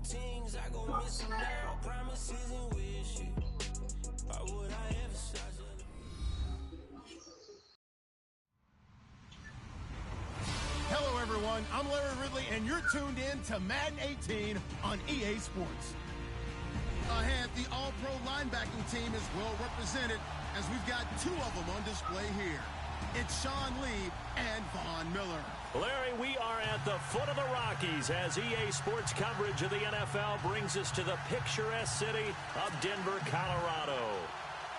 things I go missing now. Promises and wishes. Why would I ever start? Hello, everyone. I'm Larry Ridley, and you're tuned in to Madden 18 on EA Sports. Ahead, the All-Pro linebacking team is well represented, as we've got two of them on display here. It's Sean Lee and Von Miller. Larry, we are at the foot of the Rockies as EA Sports coverage of the NFL brings us to the picturesque city of Denver, Colorado.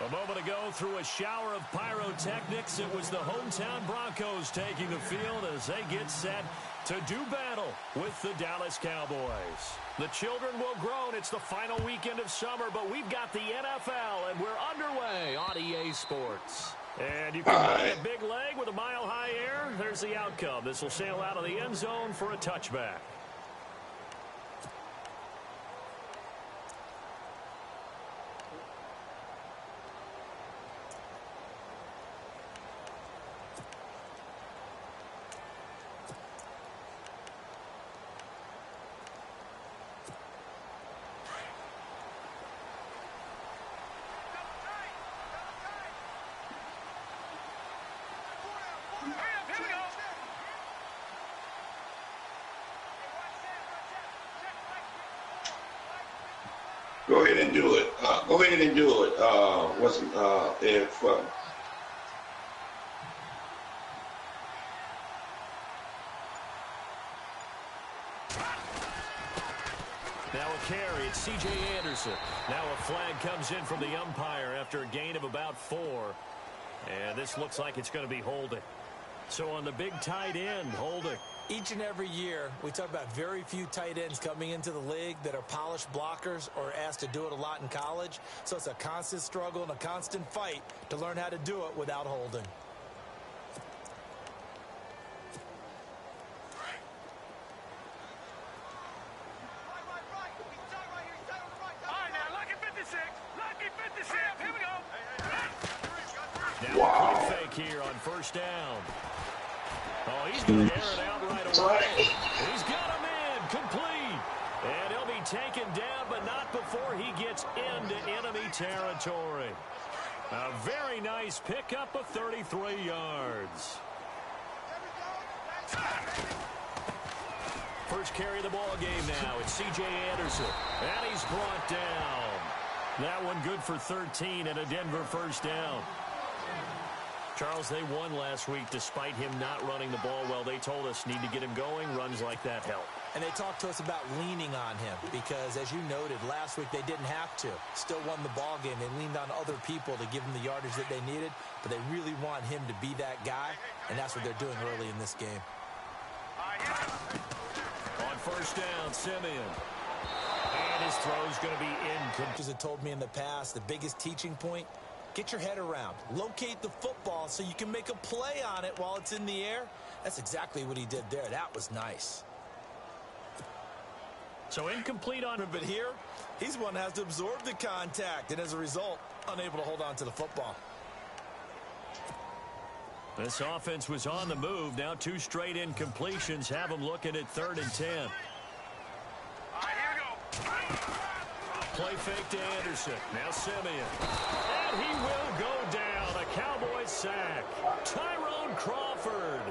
A moment ago, through a shower of pyrotechnics, it was the hometown Broncos taking the field as they get set to do battle with the Dallas Cowboys. The children will groan. It's the final weekend of summer, but we've got the NFL, and we're underway on EA Sports. And you can buy a big leg with a mile-high air. There's the outcome. This will sail out of the end zone for a touchback. Go ahead and do it. Go ahead and do it. Now a carry, it's C.J. Anderson. Now a flag comes in from the umpire after a gain of about 4. And this looks like it's going to be holding. So on the big tight end, holding. Each and every year, we talk about very few tight ends coming into the league that are polished blockers or asked to do it a lot in college. So it's a constant struggle and a constant fight to learn how to do it without holding. Now a quick fake here on first down. Oh, he's going to air it out right away. He's got him in, complete. And he'll be taken down, but not before he gets into enemy territory. A very nice pickup of 33 yards. First carry of the ball game now. It's C.J. Anderson. And he's brought down. That one good for 13 and a Denver first down. Charles, they won last week despite him not running the ball well. They told us need to get him going. Runs like that help. And they talked to us about leaning on him because, as you noted, last week they didn't have to. Still won the ball game. They leaned on other people to give them the yardage that they needed, but they really want him to be that guy, and that's what they're doing early in this game. On first down, Simeon. And his throw's going to be incomplete. Coaches have told me in the past, the biggest teaching point, get your head around. Locate the football so you can make a play on it while it's in the air. That's exactly what he did there. That was nice. So incomplete on him, but here, he's one that has to absorb the contact, and as a result, unable to hold on to the football. This offense was on the move. Now 2 straight incompletions have them looking at 3rd and 10. All right, here we go. Play fake to Anderson. Now Simeon. And he will go down. A Cowboys sack. Tyrone Crawford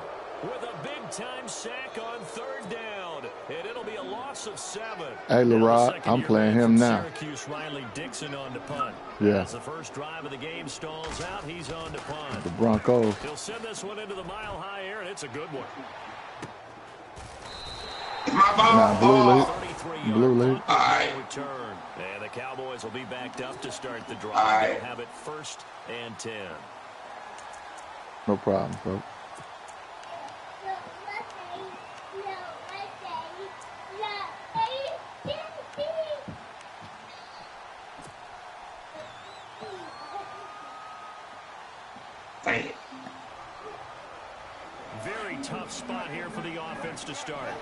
with a big-time sack on 3rd down. And it'll be a loss of 7. Hey, LeRod, I'm playing him now. Syracuse, Riley Dixon on to punt. Yeah. As the first drive of the game stalls out, he's on to punt. The Broncos. He'll send this one into the mile-high air, and it's a good one. My ball. Nah, blue lead. All right. Return. And the Cowboys will be backed up to start the drive. All right. They'll have it 1st and 10. No problem, folks. Very tough spot here for the offense to start.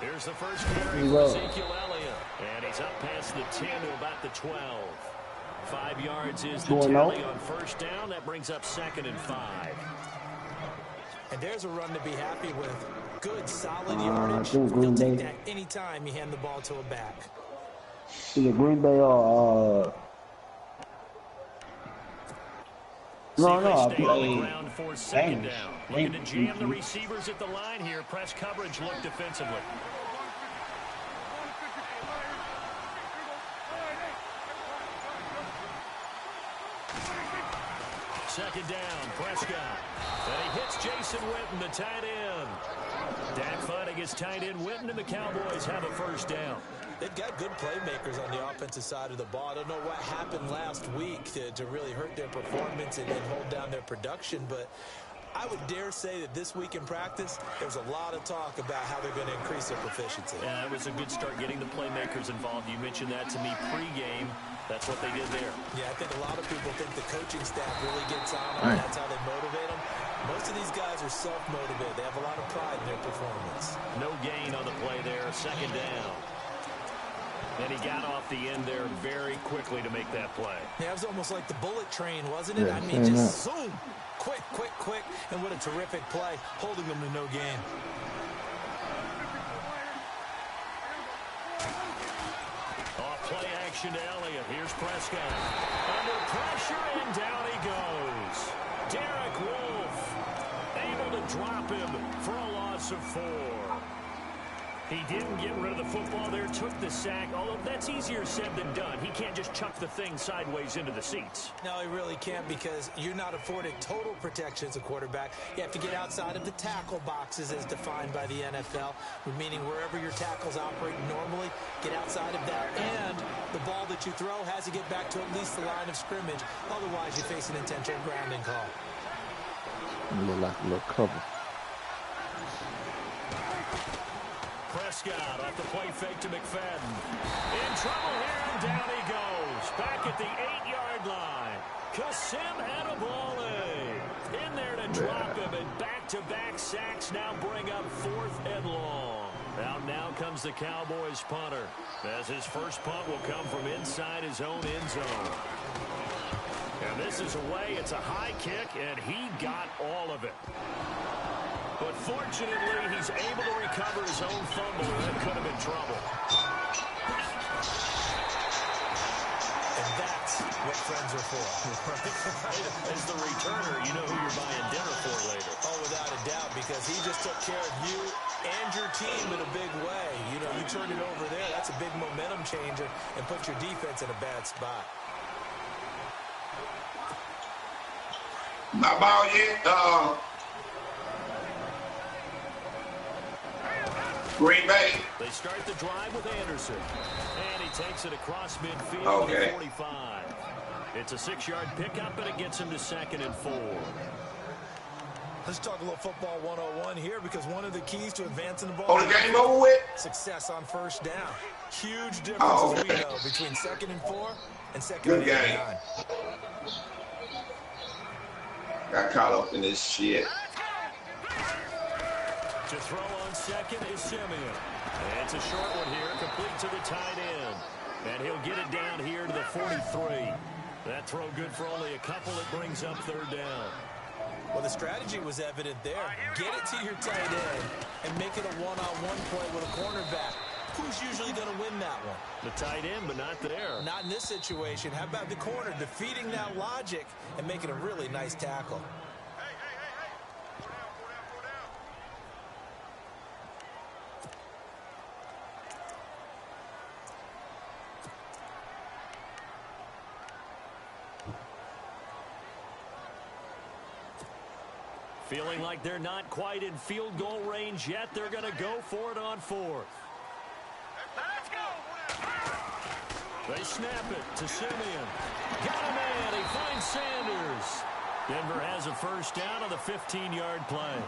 Here's the first carry for Ezekiel Elliott. And he's up past the 10 to about the 12. 5 yards is the tally on first down. That brings up 2nd and 5. And there's a run to be happy with. Good, solid I yardage. think Green He'll take Bay. that anytime you hand the ball to a back. Either Green Bay or no, I Stay on the play ground for second Bengals. down. Looking to jam the receivers at the line here. Press coverage look defensively. Second down, Prescott. And he hits Jason Witten, the tight end. Dak finding his tight end Witten, and the Cowboys have a first down. They've got good playmakers on the offensive side of the ball. I don't know what happened last week to really hurt their performance and hold down their production, but I would dare say that this week in practice, there's a lot of talk about how they're going to increase their proficiency. Yeah, it was a good start getting the playmakers involved. You mentioned that to me pregame. That's what they did there. Yeah, I think a lot of people think the coaching staff really gets on them, and that's how they motivate them. Most of these guys are self-motivated. They have a lot of pride in their performance. No gain on the play there, second down. And he got off the end there very quickly to make that play. Yeah, it was almost like the bullet train, wasn't it? Yeah, I mean, just zoom. Quick, quick, quick. And what a terrific play, holding them to no gain. Off play action to Elliott. Here's Prescott. Under pressure, and down he goes. Derek Wolfe able to drop him for a loss of 4. He didn't get rid of the football there, took the sack, although that's easier said than done. He can't just chuck the thing sideways into the seats. No, he really can't, because you're not afforded total protection as a quarterback. You have to get outside of the tackle boxes as defined by the NFL, meaning wherever your tackles operate normally, get outside of that, and the ball that you throw has to get back to at least the line of scrimmage. Otherwise, you face an intentional grounding call. Look like a little cover. Prescott off the play fake to McFadden. In trouble here, and down he goes. Back at the 8-yard line. Kasim Adebawale in there to drop him, and back-to-back sacks now bring up 4th and long. Now comes the Cowboys punter, as his first punt will come from inside his own end zone. And this is away. It's a high kick, and he got all of it. But fortunately, he's able to recover his own fumble, and that could have been trouble. And that's what friends are for. As the returner, you know who you're buying dinner for later. Oh, without a doubt, because he just took care of you and your team in a big way. You know, you turn it over there, that's a big momentum changer, and put your defense in a bad spot. My ball yet? Green Bay. They start the drive with Anderson. And he takes it across midfield to the 45. It's a 6-yard pickup, and it gets him to 2nd and 4. Let's talk a little football 101 here, because one of the keys to advancing the ball. Oh, the game over with? Success on first down. Huge difference, as we know, between 2nd and 4 and 2nd and 9. Got caught up in this shit. To throw on second is Simeon. And it's a short one here, complete to the tight end. And he'll get it down here to the 43. That throw good for only a couple. It brings up 3rd down. Well, the strategy was evident there. Get it to your tight end and make it a one-on-one play with a cornerback. Who's usually going to win that one? The tight end, but not there. Not in this situation. How about the corner defeating that logic and making a really nice tackle? Feeling like they're not quite in field goal range yet. They're going to go for it on 4th. Let's go. They snap it to Simeon. Got a man. He finds Sanders. Denver has a first down on the 15-yard play.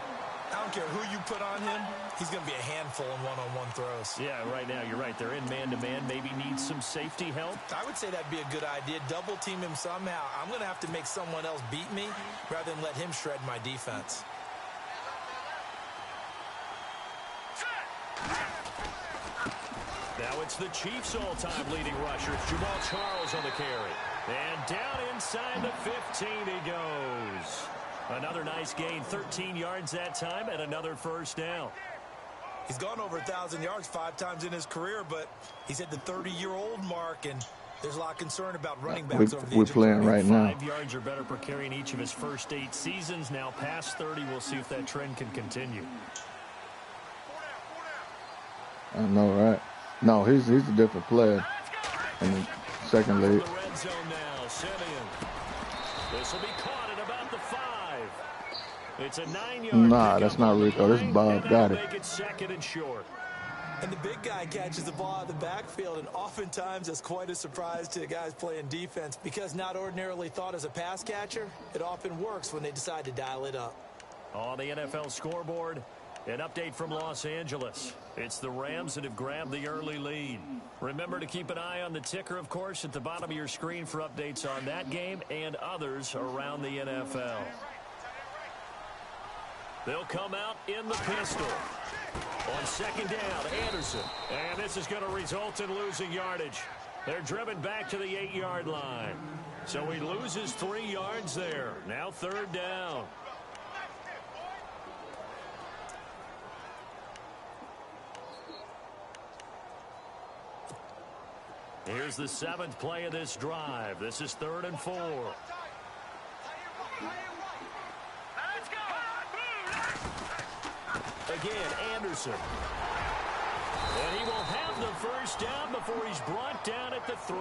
I don't care who you put on him. He's going to be a handful in one-on-one throws. Yeah, right now you're right. They're in man-to-man. Maybe needs some safety help. I would say that'd be a good idea. Double team him somehow. I'm going to have to make someone else beat me rather than let him shred my defense. Now it's the Chiefs' all-time leading rusher. It's Jamal Charles on the carry. And down inside the 15 he goes. Another nice gain, 13 yards that time, and another first down. He's gone over 1,000 yards 5 times in his career, but he's at the 30-year-old mark, and there's a lot of concern about running backs over the age of 30. We're playing right now. 5 yards or better per carry in each of his first 8 seasons. Now past 30, we'll see if that trend can continue. I know, right? No, he's a different player in the second league. The red zone now, Simeon. This will be caught at about the 5. It's a 9-yard. Nah, that's not Rico. This is Bob. Got it. Make it second and short. And the big guy catches the ball out of the backfield, and oftentimes it's quite a surprise to the guys playing defense because not ordinarily thought as a pass catcher, it often works when they decide to dial it up. On the NFL scoreboard, an update from Los Angeles. It's the Rams that have grabbed the early lead. Remember to keep an eye on the ticker, of course, at the bottom of your screen for updates on that game and others around the NFL. They'll come out in the pistol. On second down, Anderson. And this is going to result in losing yardage. They're driven back to the 8-yard line. So he loses 3 yards there. Now third down. Here's the 7th play of this drive. This is 3rd and 4. Again, Anderson. And he will have the first down before he's brought down at the 3.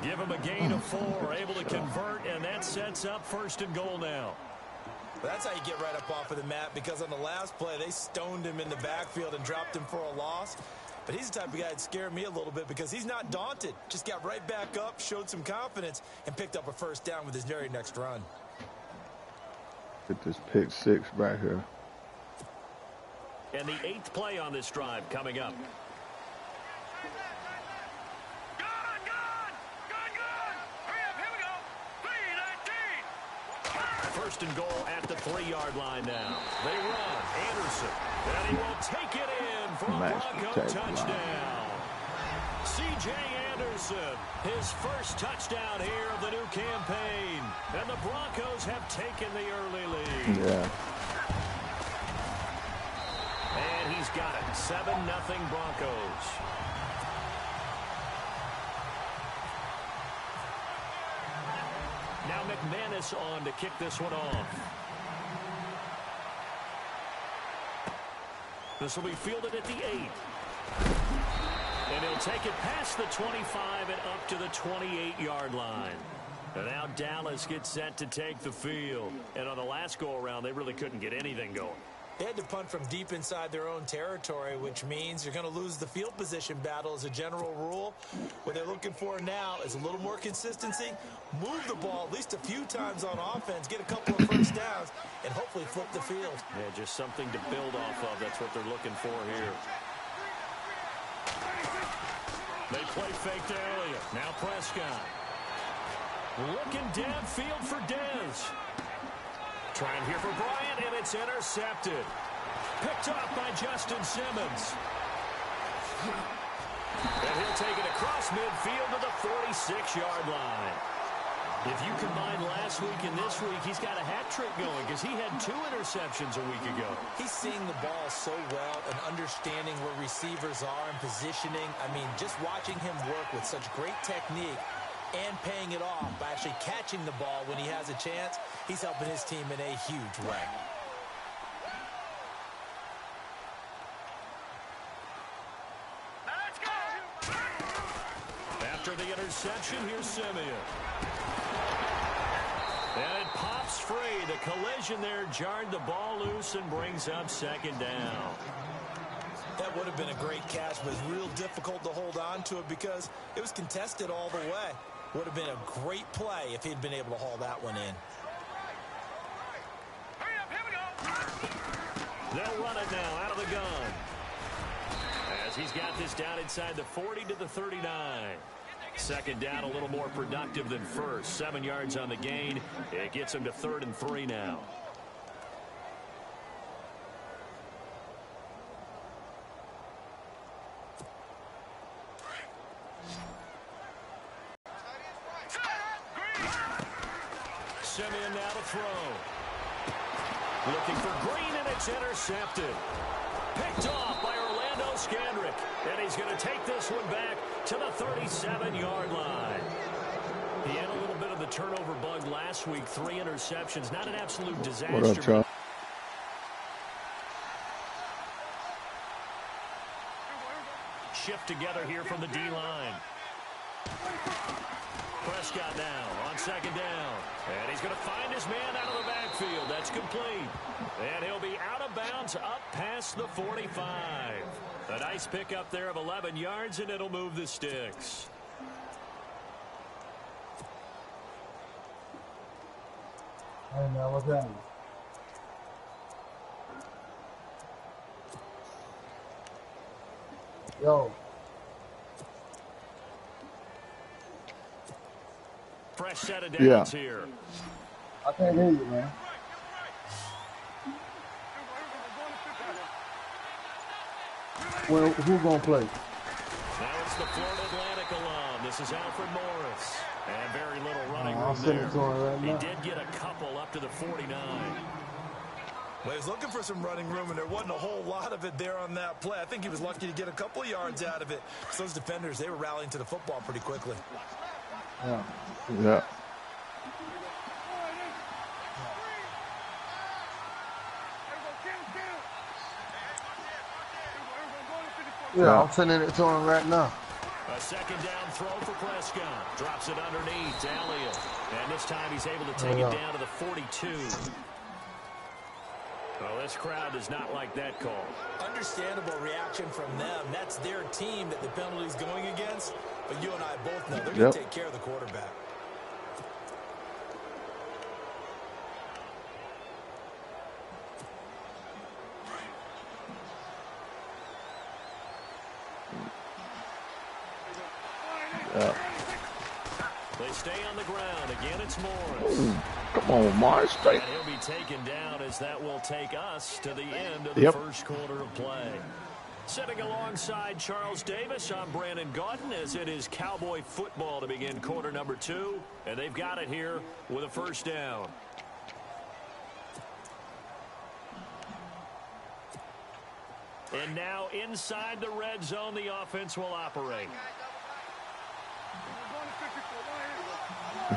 Give him a gain of 4, able to convert, and that sets up 1st and goal now. That's how you get right up off of the mat, because on the last play, they stoned him in the backfield and dropped him for a loss. But he's the type of guy that scared me a little bit because he's not daunted. Just got right back up, showed some confidence, and picked up a first down with his very next run. Get this pick 6 right here. And the 8th play on this drive coming up. First and goal at the 3-yard line now. They run. Anderson. And he will take it in for a Bronco touchdown. C.J. Anderson, his first touchdown here of the new campaign. And the Broncos have taken the early lead. Yeah. And he's got it. 7-0 Broncos. Now McManus on to kick this one off. This will be fielded at the 8. And he'll take it past the 25 and up to the 28-yard line. And now Dallas gets set to take the field. And on the last go-around, they really couldn't get anything going. They had to punt from deep inside their own territory, which means you're going to lose the field position battle as a general rule. What they're looking for now is a little more consistency, move the ball at least a few times on offense, get a couple of first downs, and hopefully flip the field. Yeah, just something to build off of. That's what they're looking for here. They play faked earlier. Now Prescott. Looking downfield for Dez. Trying here for Bryant, and it's intercepted. Picked up by Justin Simmons. And he'll take it across midfield to the 46-yard line. If you combine last week and this week, he's got a hat trick going because he had 2 interceptions a week ago. He's seeing the ball so well and understanding where receivers are and positioning. I mean, just watching him work with such great technique and paying it off by actually catching the ball when he has a chance, he's helping his team in a huge way. Let's go! After the interception, here's Simeon. And it pops free. The collision there jarred the ball loose and brings up second down. That would have been a great catch, but it's real difficult to hold on to it because it was contested all the way. Would have been a great play if he'd been able to haul that one in. Hurry up, here we go! They'll run it now out of the gun. As he's got this down inside the 40 to the 39. Second down a little more productive than first. 7 yards on the gain. It gets him to 3rd and 3 now. Simeon now to throw. Looking for Green, and it's intercepted. Picked off by Orlando Scandrick. And he's going to take this one back to the 37-yard line. He had a little bit of the turnover bug last week. 3 interceptions. Not an absolute disaster. What up, Charles? Shift together here from the D-line. Prescott now on second down. And he's going to find his man out of the backfield. That's complete. And he'll be out of bounds up past the 45. A nice pickup there of 11 yards, and it'll move the sticks. Hey, man, what's that? Yo. Fresh set of downs here. I can't hear you, man. Well, who's going to play? Now it's the Florida Atlantic alum. This is Alfred Morris. And very little running room I'll send there. it to him right now. He did get a couple up to the 49. Well, he was looking for some running room, and there wasn't a whole lot of it there on that play. I think he was lucky to get a couple of yards out of it. So those defenders, they were rallying to the football pretty quickly. Yeah. Yeah. Yeah, I'm sending it to him right now. A second down throw for Prescott. Drops it underneath to Elliott. And this time he's able to take it down to the 42. Well, this crowd does not like that call. Understandable reaction from them. That's their team that the penalty's going against. But you and I both know they're going to take care of the quarterback. They stay on the ground. Again, it's Morris. Ooh, come on, Morris. Straight. And he'll be taken down as that will take us to the end of the first quarter of play. Sitting alongside Charles Davis, I'm Brandon Gaudin, as it is Cowboy football to begin quarter number 2. And they've got it here with a first down. And now inside the red zone, the offense will operate. A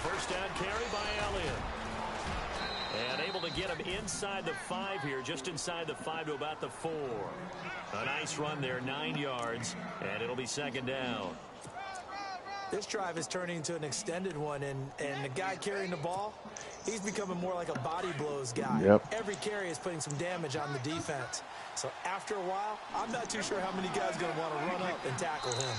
first down carry by Elliott. And able to get him inside the 5 here, just inside the 5 to about the 4. A nice run there, 9 yards, and it'll be second down. This drive is turning into an extended one, and the guy carrying the ball, he's becoming more like a body blows guy. Every carry is putting some damage on the defense. So after a while, I'm not too sure how many guys are going to want to run up and tackle him.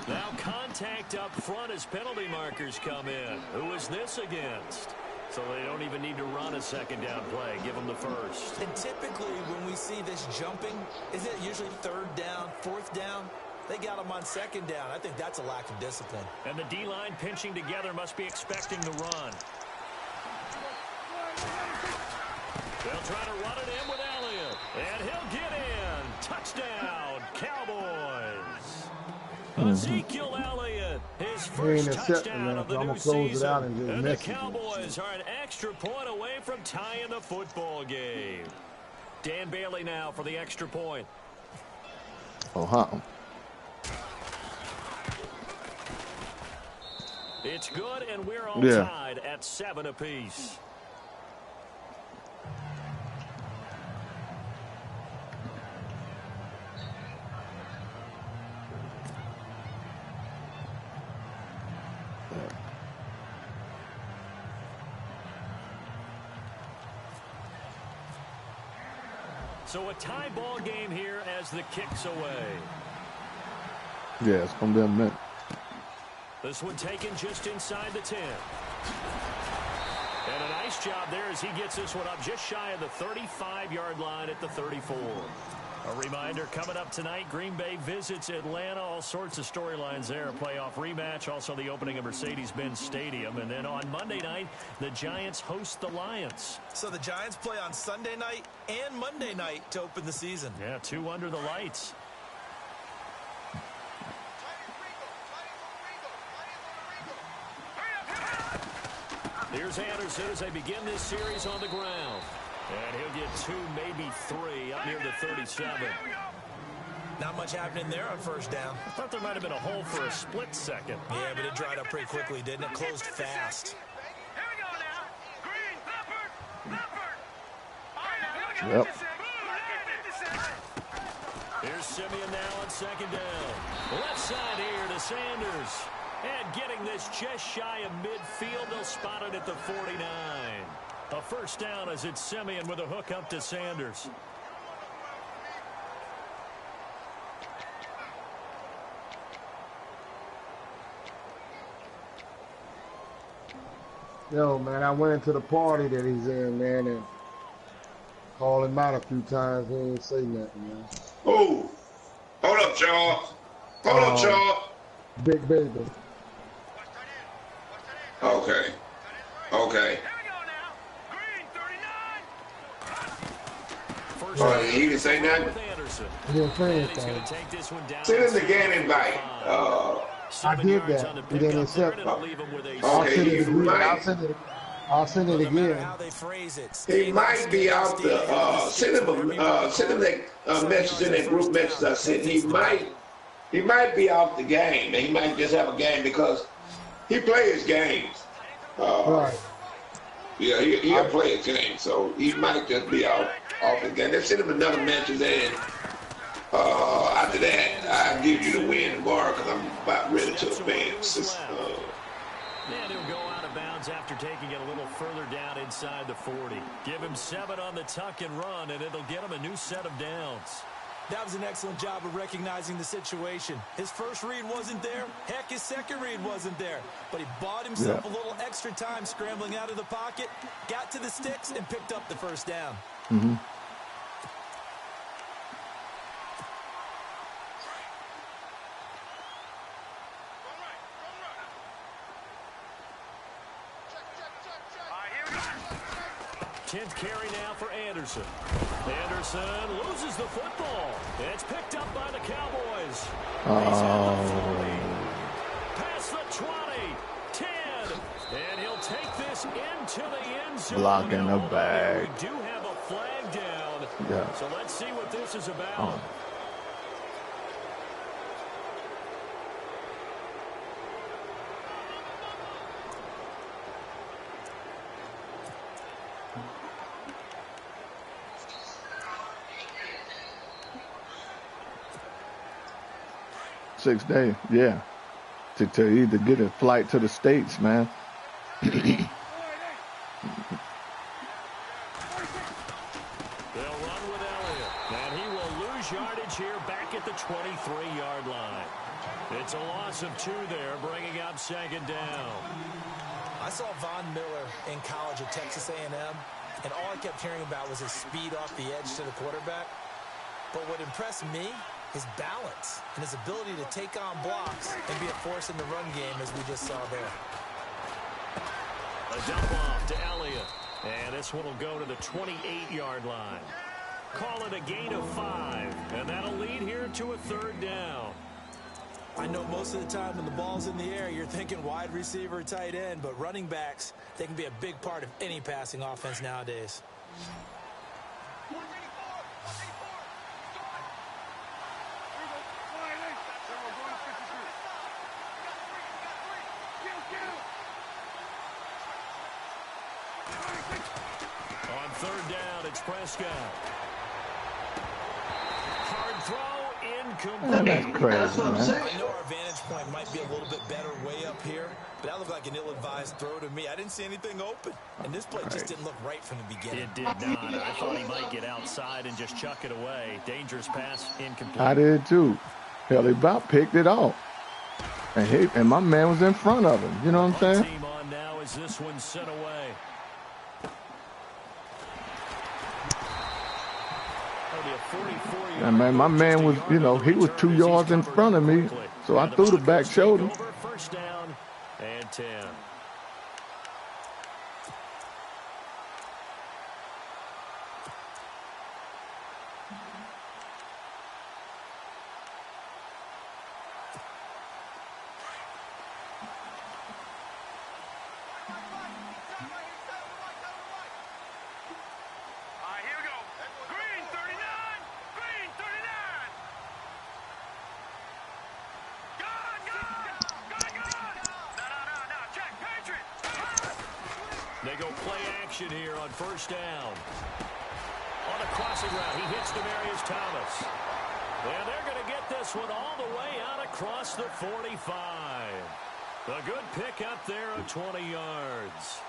Now contact up front as penalty markers come in. Who is this against? So they don't even need to run a second down play. Give them the first. And typically when we see this jumping, isn't it usually 3rd down, 4th down? They got him on 2nd down. I think that's a lack of discipline. And the D-line pinching together must be expecting the run. They'll try to run it in with Elliott. And he'll get in. Touchdown, Cowboys. Ezekiel Elliott, his first touchdown of the new season. And the Cowboys are an extra point away from tying the football game. Dan Bailey now for the extra point. It's good, and we're all tied at 7 apiece. So a tie ball game here as the kick's away. Yeah, it's going to be a minute. This one taken just inside the 10. And a nice job there as he gets this one up just shy of the 35-yard line at the 34. A reminder, coming up tonight, Green Bay visits Atlanta. All sorts of storylines there. A playoff rematch, also the opening of Mercedes-Benz Stadium. And then on Monday night, the Giants host the Lions. So the Giants play on Sunday night and Monday night to open the season. Yeah, 2 under the lights. Here's Anderson as they begin this series on the ground. And he'll get 2, maybe 3 up near the 37. Not much happening there on first down. I thought there might have been a hole for a split second. Yeah, but it dried up pretty quickly, didn't it? Closed fast. Here we go now. Green, Leopard. All right, now look Yep. at Here's Simeon now on second down. Left side here to Sanders. And getting this just shy of midfield, they'll spot it at the 49. A first down as it's Simeon with a hook up to Sanders. Yo, man, I went into the party that he's in, man, and called him out a few times. He ain't say nothing, man. Oh, hold up, Charles. Hold up, Charles. Big baby. Okay. Okay. Oh, he didn't say nothing? He didn't say anything. Send him the game invite. I did that. He didn't accept it. Okay, I'll send it again. How they phrase it. he might be out the, send him that message in that group message I sent. He might be out the game. And he might just have a game because he plays games. Right. Yeah, he'll play his game, so he might just be off the game. Let's send him another message in. After that, I'll give you the win tomorrow because I'm about ready to advance. And he'll go out of bounds after taking it a little further down inside the 40. Give him 7 on the tuck and run, and it'll get him a new set of downs. That was an excellent job of recognizing the situation. His first read wasn't there. Heck, his second read wasn't there. But he bought himself a little extra time scrambling out of the pocket, got to the sticks, and picked up the first down. Mm-hmm. Tenth carry now for Anderson. Anderson loses the football. It's picked up by the Cowboys. Past the 20, 10, and he'll take this into the end zone. Block in the bag. We do have a flag down. Yeah. So let's see what this is about. 6 days, yeah. To either get a flight to the States, man. They'll run with Elliott, and he will lose yardage here back at the 23-yard line. It's a loss of 2 there, bringing up second down. I saw Von Miller in college at Texas A&M, and all I kept hearing about was his speed off the edge to the quarterback. But what impressed me, his balance and his ability to take on blocks and be a force in the run game, as we just saw there. A dump off to Elliott, and this one will go to the 28-yard line. Call it a gain of 5, and that'll lead here to a third down. I know most of the time when the ball's in the air, you're thinking wide receiver, tight end, but running backs, they can be a big part of any passing offense nowadays. On third down, it's Prescott. Hard throw, incomplete. That's crazy, man. I know our vantage point might be a little bit better way up here, but that looked like an ill-advised throw to me. I didn't see anything open, and this play just didn't look right from the beginning. It did not. I thought he might get outside and just chuck it away. Dangerous pass, incomplete. I did too. Hell, he about picked it off. And my man was in front of him. You know what I'm saying? Team on now as this one sent away. Yeah, man, my man was, you know, he was 2 yards in front of me, so I threw the back shoulder. First down and 10. they go play action here on first down. On a crossing route, he hits Demaryius Thomas. And they're going to get this one all the way out across the 45. A good pick up there of 20 yards.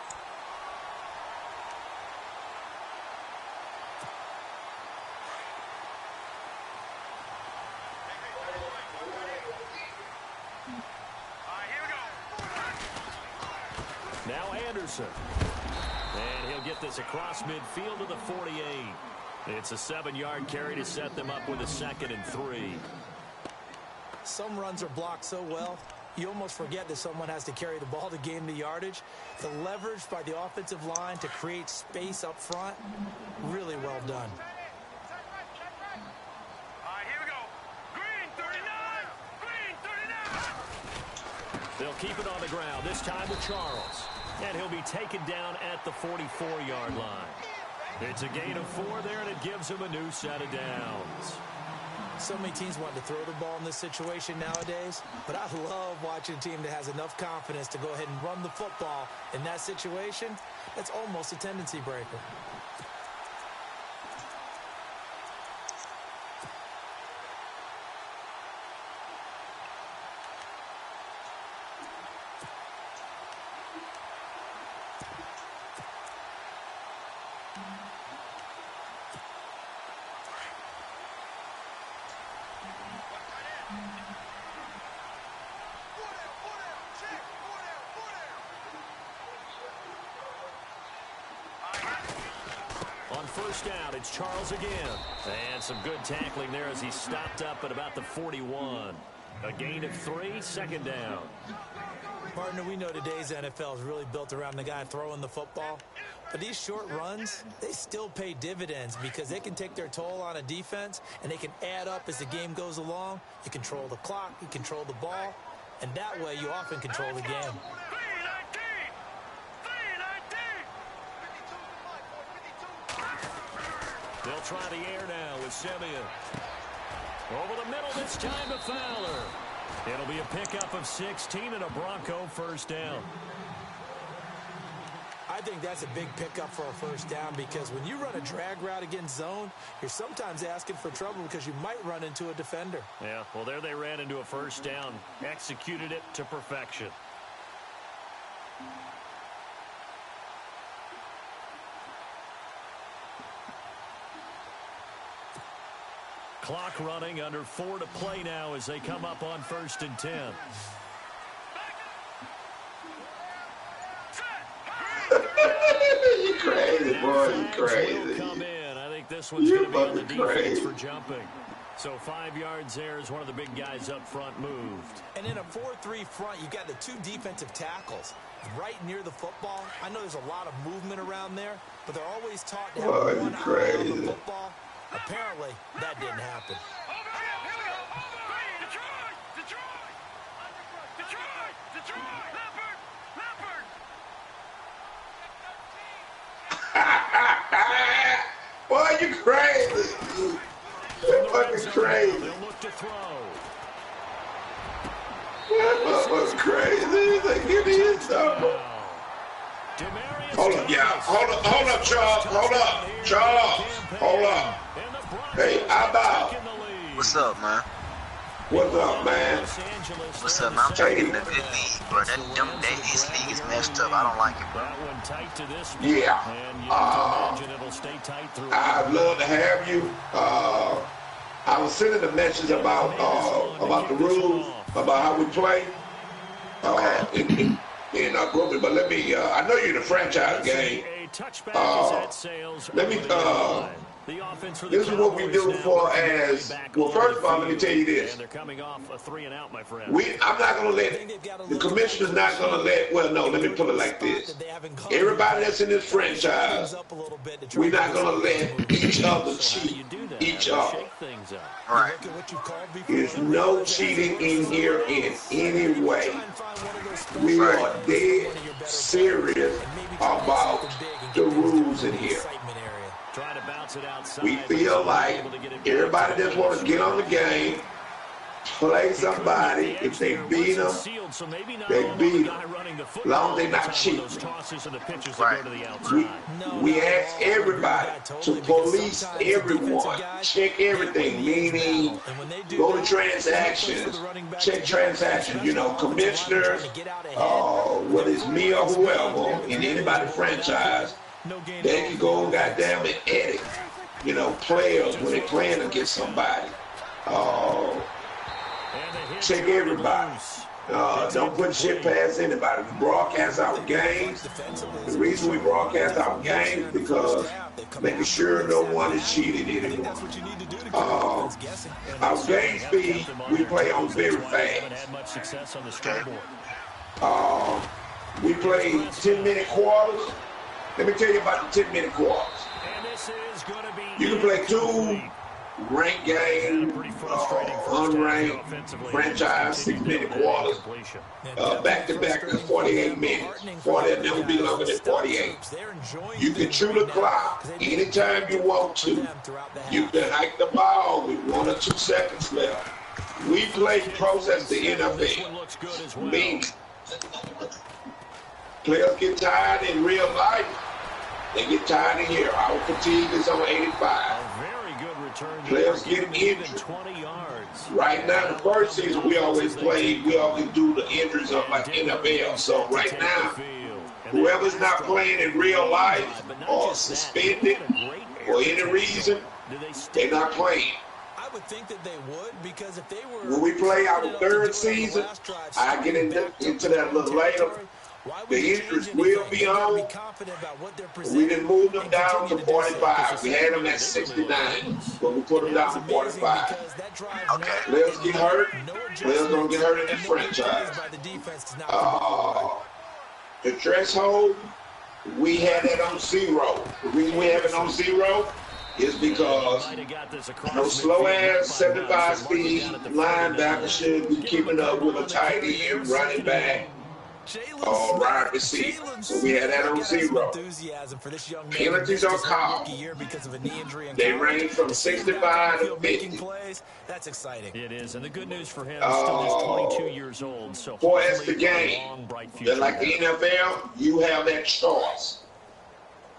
Now Anderson. And he'll get this across midfield to the 48. It's a 7-yard carry to set them up with a 2nd and 3. Some runs are blocked so well, you almost forget that someone has to carry the ball to gain the yardage. The leverage by the offensive line to create space up front, really well done. Here we go. Green 39. Green 39. They'll keep it on the ground, this time with Charles. And he'll be taken down at the 44-yard line. It's a gain of 4 there, and it gives him a new set of downs. So many teams want to throw the ball in this situation nowadays, but I love watching a team that has enough confidence to go ahead and run the football in that situation. That's almost a tendency breaker. On first down, it's Charles again. And some good tackling there as he stopped up at about the 41. A gain of 3, 2nd down. Partner, we know today's NFL is really built around the guy throwing the football. But these short runs, they still pay dividends because they can take their toll on a defense, and they can add up as the game goes along. You control the clock, you control the ball, and that way you often control the game. They'll try the air now with Simeon. Over the middle this time to Fowler. It'll be a pickup of 16 and a Bronco first down. I think that's a big pickup for a first down because when you run a drag route against zone, you're sometimes asking for trouble because you might run into a defender. Yeah, well, there they ran into a first down. Executed it to perfection. Clock running, under 4 to play now as they come up on 1st and 10. You crazy, boy. You crazy. Come in. I think this one's going to be on the defense for jumping. So 5 yards there as one of the big guys up front moved. And in a 4-3 front, you've got the 2 defensive tackles right near the football. I know there's a lot of movement around there, but they're always taught to have one eye on the football. Apparently, that didn't happen. Boy, you crazy. You're fucking crazy. They'll look to throw. That was crazy. Like, give me his number. Hold up, yeah. Hold up, Charles. Hold up. Charles. Hold up. Hey, Abba. What's up, man? What's up, man? What's up, man? I'm trying to get in the good league, bro. This league is messed up. I don't like it, bro. Yeah. I'd love to have you. I was sending a message about the rules, about how we play. In our group, but let me. I know you're in the franchise game. Let me. This is what we do for as well. First of all, let me tell you this. I'm not going to let the commissioner's not going to let. Well, no. Let me put it like this. Everybody that's in this franchise, we're not going to let each other cheat each other. Right. There's no cheating in here in any way. We are dead serious about the rules in here. We feel like everybody just want to get on the game play somebody. If they beat them, they beat them. As long as they're not cheating. Right. We ask everybody to police everyone, check everything, meaning go to transactions, check transactions, you know, commissioners, whether it's me or whoever, in anybody's franchise, they can go goddamn and edit, you know, players when they're playing against somebody. Check everybody. Don't put shit past anybody. We broadcast our games. The reason we broadcast our games is because making sure no one is cheated anymore. Our game speed, we play on very fast. We play 10-minute quarters. Let me tell you about the 10-minute quarters. You can play 2 ranked game, unranked franchise 6-minute quarters, back-to-back is 48 minutes. 40 will never be longer than 48. You can chew the clock anytime you want to. You can hike the ball with 1 or 2 seconds left. We play process the NFL. Meaning, players get tired in real life. They get tired in here. Our fatigue is on 85. Players get injured. Right now, the first season we always do the injuries of like NFL. So right now, whoever's not playing in real life or suspended for any reason, they're not playing. I would think that they would, because if they were, when we play our 3rd season, I get into that a little later. The injuries will be on. We didn't move them down to 45. We had them at 69, but we put them down to 45. Okay. Players get hurt. Players don't get hurt in this franchise. The threshold, we had that on 0. The reason we have it on 0 is because no slow-ass 75 speed linebacker should be keeping up with a tight end, running back, right receiver. So we had that on 0. Penalties are called. They range from 65 to 50. That's exciting. It is, and the good news for him is still just 22 years old. So for the game, like the NFL, you have that choice.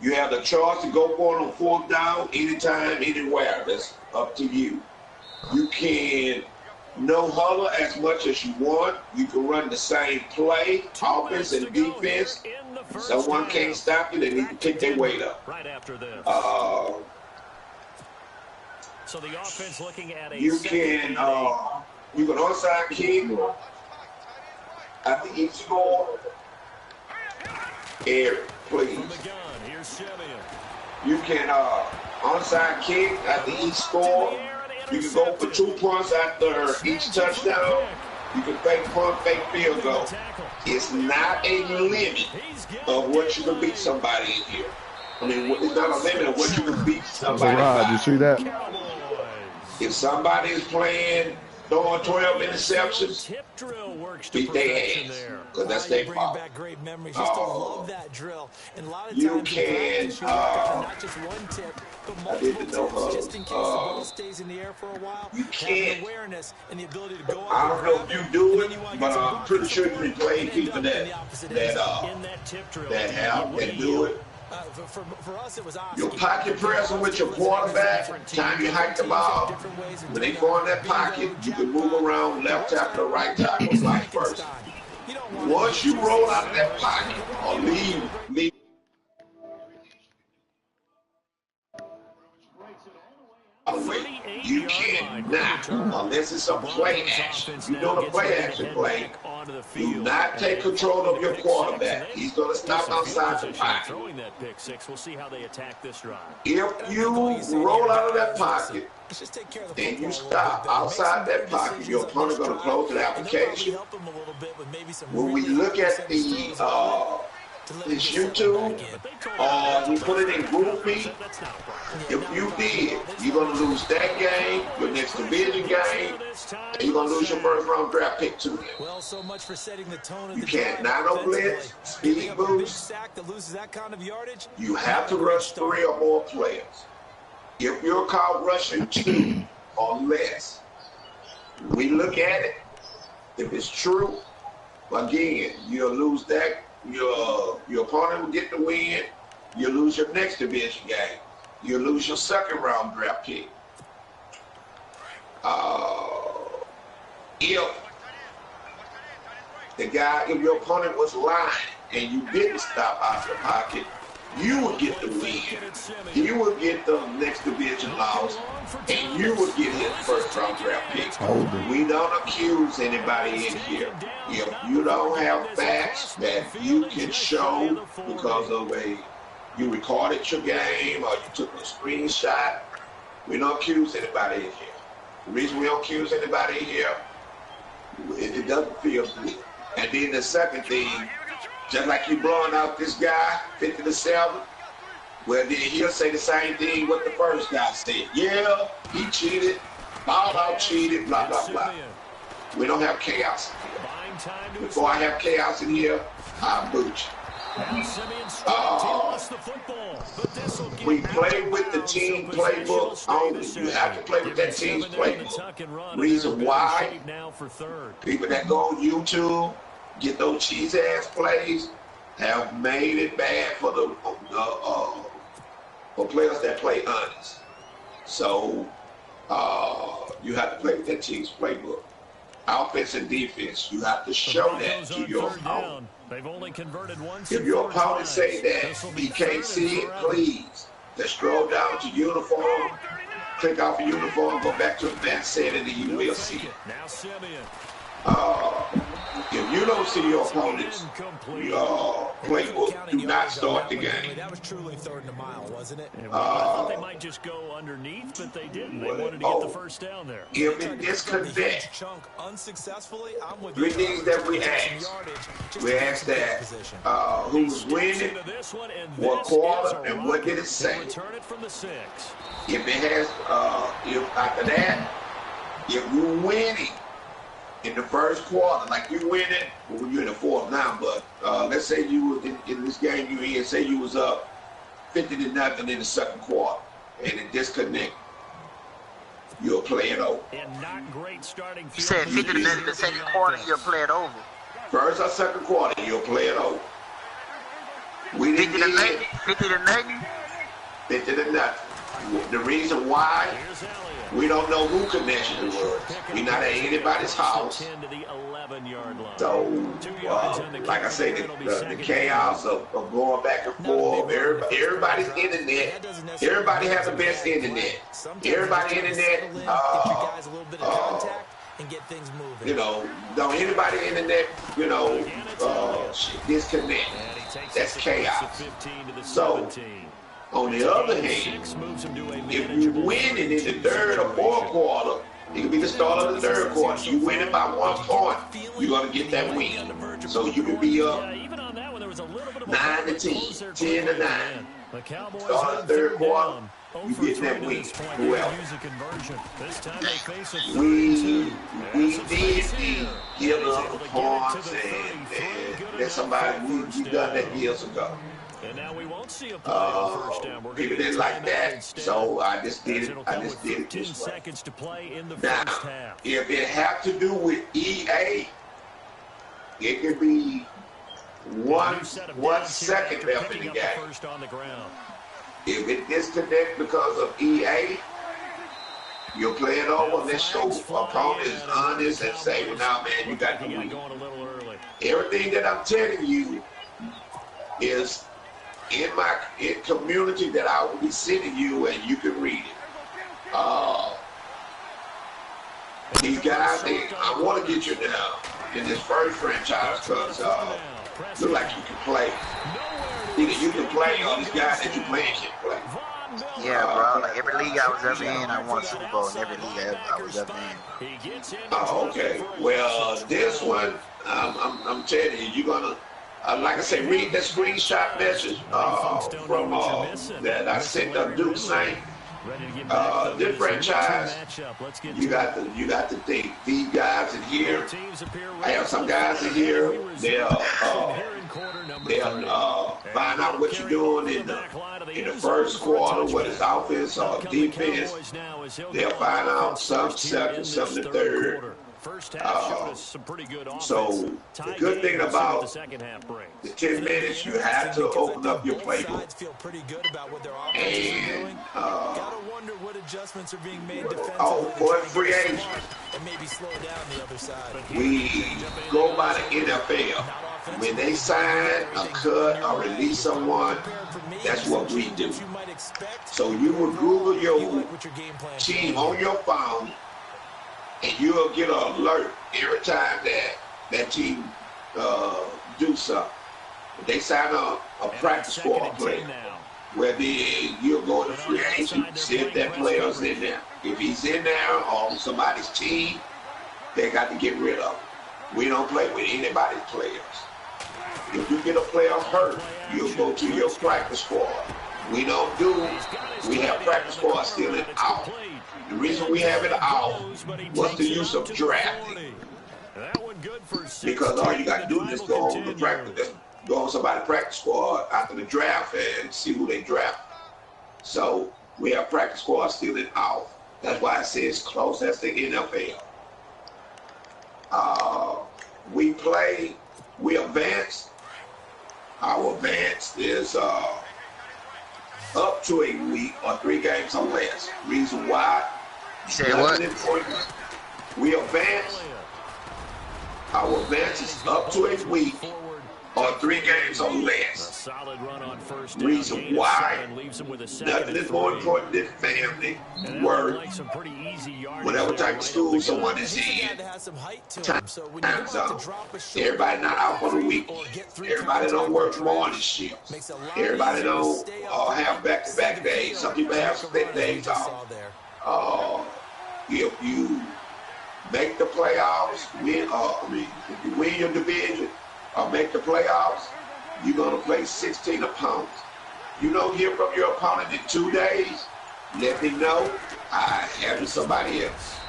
You have the choice to go for it on 4th down anytime, anywhere. That's up to you. You can no huddle as much as you want. You can run the same play, offense and defense. Someone can't stop you. They need to pick their weight up. Right after this. So the offense looking at a you can onside kick at the each score. Eric, please. You can onside kick at the each score. You can go for 2 points after each touchdown. You can fake punt, fake field goal. It's not a limit of what you can beat somebody in here. I mean, it's not a limit of what you can beat somebody by. You see that? If somebody is playing, throwing 12 interceptions, beat their ass, because that's their fault. You can, I didn't know her. You can't, I don't know if you do it, but I'm pretty sure you can play people that have and do it. For us, it was your pocket pressing with your quarterback, time you hike the ball, when they go in that pocket, you can move around left tackle or right tackle, vice versa. Once you roll out of that pocket or leave, you cannot, unless it's a play action. You know the play action play. Do not take control of your quarterback. He's going to stop outside the pocket. If you roll out of that pocket and you stop outside that pocket, your opponent's going to close the application. When we look at this YouTube, we put it in group me. If you did, you're going to lose that game, your next division game, and you're going to lose your first round draft pick too. Well, so much for setting the tone. You can't not blitz, speed boost. You have to rush 3 or more players. If you're caught rushing 2 or less, We look at it. If it's true, again, you'll lose that. Your opponent will get the win. You'll lose your next division game. You'll lose your second round draft pick. If your opponent was lying and you didn't stop out of the pocket, you would get the win. You would get the next division loss, and you would get his first round draft pick. We don't accuse anybody in here. If you don't have facts that you can show because of you recorded your game or you took a screenshot, we don't accuse anybody in here. The reason we don't accuse anybody in here, it doesn't feel good. And then the second thing, just like you blowing out this guy, 50-7, well, then he'll say the same thing what the first guy said. Yeah, he cheated, ball out cheated, blah, blah, blah. We don't have chaos in here. Before I have chaos in here, I'll boot you. We play with the team playbook only. You have to play with that team's playbook. Reason why, people that go on YouTube, get those cheese-ass plays, have made it bad for the for players that play honest. So you have to play with that team's playbook. Offense and defense, you have to show that to your opponent. If your opponent say that he can't see it, please just scroll down to uniform, click off a uniform, go back to advanced setting, and you will see it. If you don't see your opponent's playbook, do not start the game. That was truly third and a mile, wasn't it? I thought they might just go underneath, but they didn't. They wanted to get the first down there. If it disconnect, three things that we asked. We asked that who was winning, what quarter, and what did it say. If it has, if after that, if you're winning in the first quarter, like you winning, well, you're in the fourth now, but let's say you were in this game you in, say you was up 50-0 in the second quarter, and it disconnect, you'll play it over. You said 50-0 in the second quarter, you'll play it over. First or second quarter, you'll play it over. We didn't 50-0? 50-0. The reason why, we don't know who connection it was. We're not at anybody's house. So, like I say, the chaos of going back and forth, everybody's internet, everybody has the best internet. Everybody internet, you know, don't anybody internet, you know, disconnect. That's chaos. So, on the other hand, if you win it in the third or fourth quarter, it could be the start of the third quarter. You win it by 1 point, you're going to get that win. So you could be up 9-10, 10-9. Start of the third quarter, you get that win. Well, we did give up points and let somebody, we done that years ago. And now we won't see a play on first down. People didn't like that, so I just did it. I just did it this way. Seconds to play in the now, first half. if it have to do with EA, it could be one second left in the game. If it disconnect because of EA, you'll play it over. Let's show opponent is honest and say, well, now, man, you got to win. Everything that I'm telling you is in my community that I will be sending you, and you can read it. These guys, I want to get you now in this first franchise because look like you can play. Either you can play or these guys that you playing can play. Yeah, bro. Like every league I was ever in, I won a Super Bowl in every league I was ever in. Oh, okay. Well, this one, I'm telling you, you're gonna. Like I say, read that screenshot message from that I sent up Duke Saint. This franchise, you got to think these guys in here. I have some guys in here. They're They'll find out what you're doing in the first quarter, whether it's offense or defense. They'll find out some second, some in the third. So the good thing about the 10 minutes, you have to open up your playbook. And for free agents, we go by the NFL. When they sign, a cut, or release someone, that's what we do. So you will Google your team on your phone, and you'll get an alert every time that team do something. If they sign a practice squad player, whether you'll go to free agent, see if that player's in there. If he's in there on somebody's team, they got to get rid of him. We don't play with anybody's players. If you get a player hurt, you'll go to your practice squad. We have practice squad still in out. The reason we have it out was the use of drafting. Because all you got to do is just go on the practice, go on somebody's practice squad after the draft and see who they draft. So we have practice squad still in out. That's why I say it's close as the NFL. We advance. Our advance is up to a week or 3 games or less. Reason why? You said what? We advance. Our advance is up to a week or 3 games or less. Reason why? Nothing is more important than family, work, whatever type of school someone is in. Time zone. Everybody not out for the week. Everybody don't work morning shifts. Everybody don't have back-to-back days. Some people have split days off. If you make the playoffs, if you win your division or make the playoffs, you're going to play 16 opponents. You don't hear from your opponent in 2 days, let me know. I have somebody else.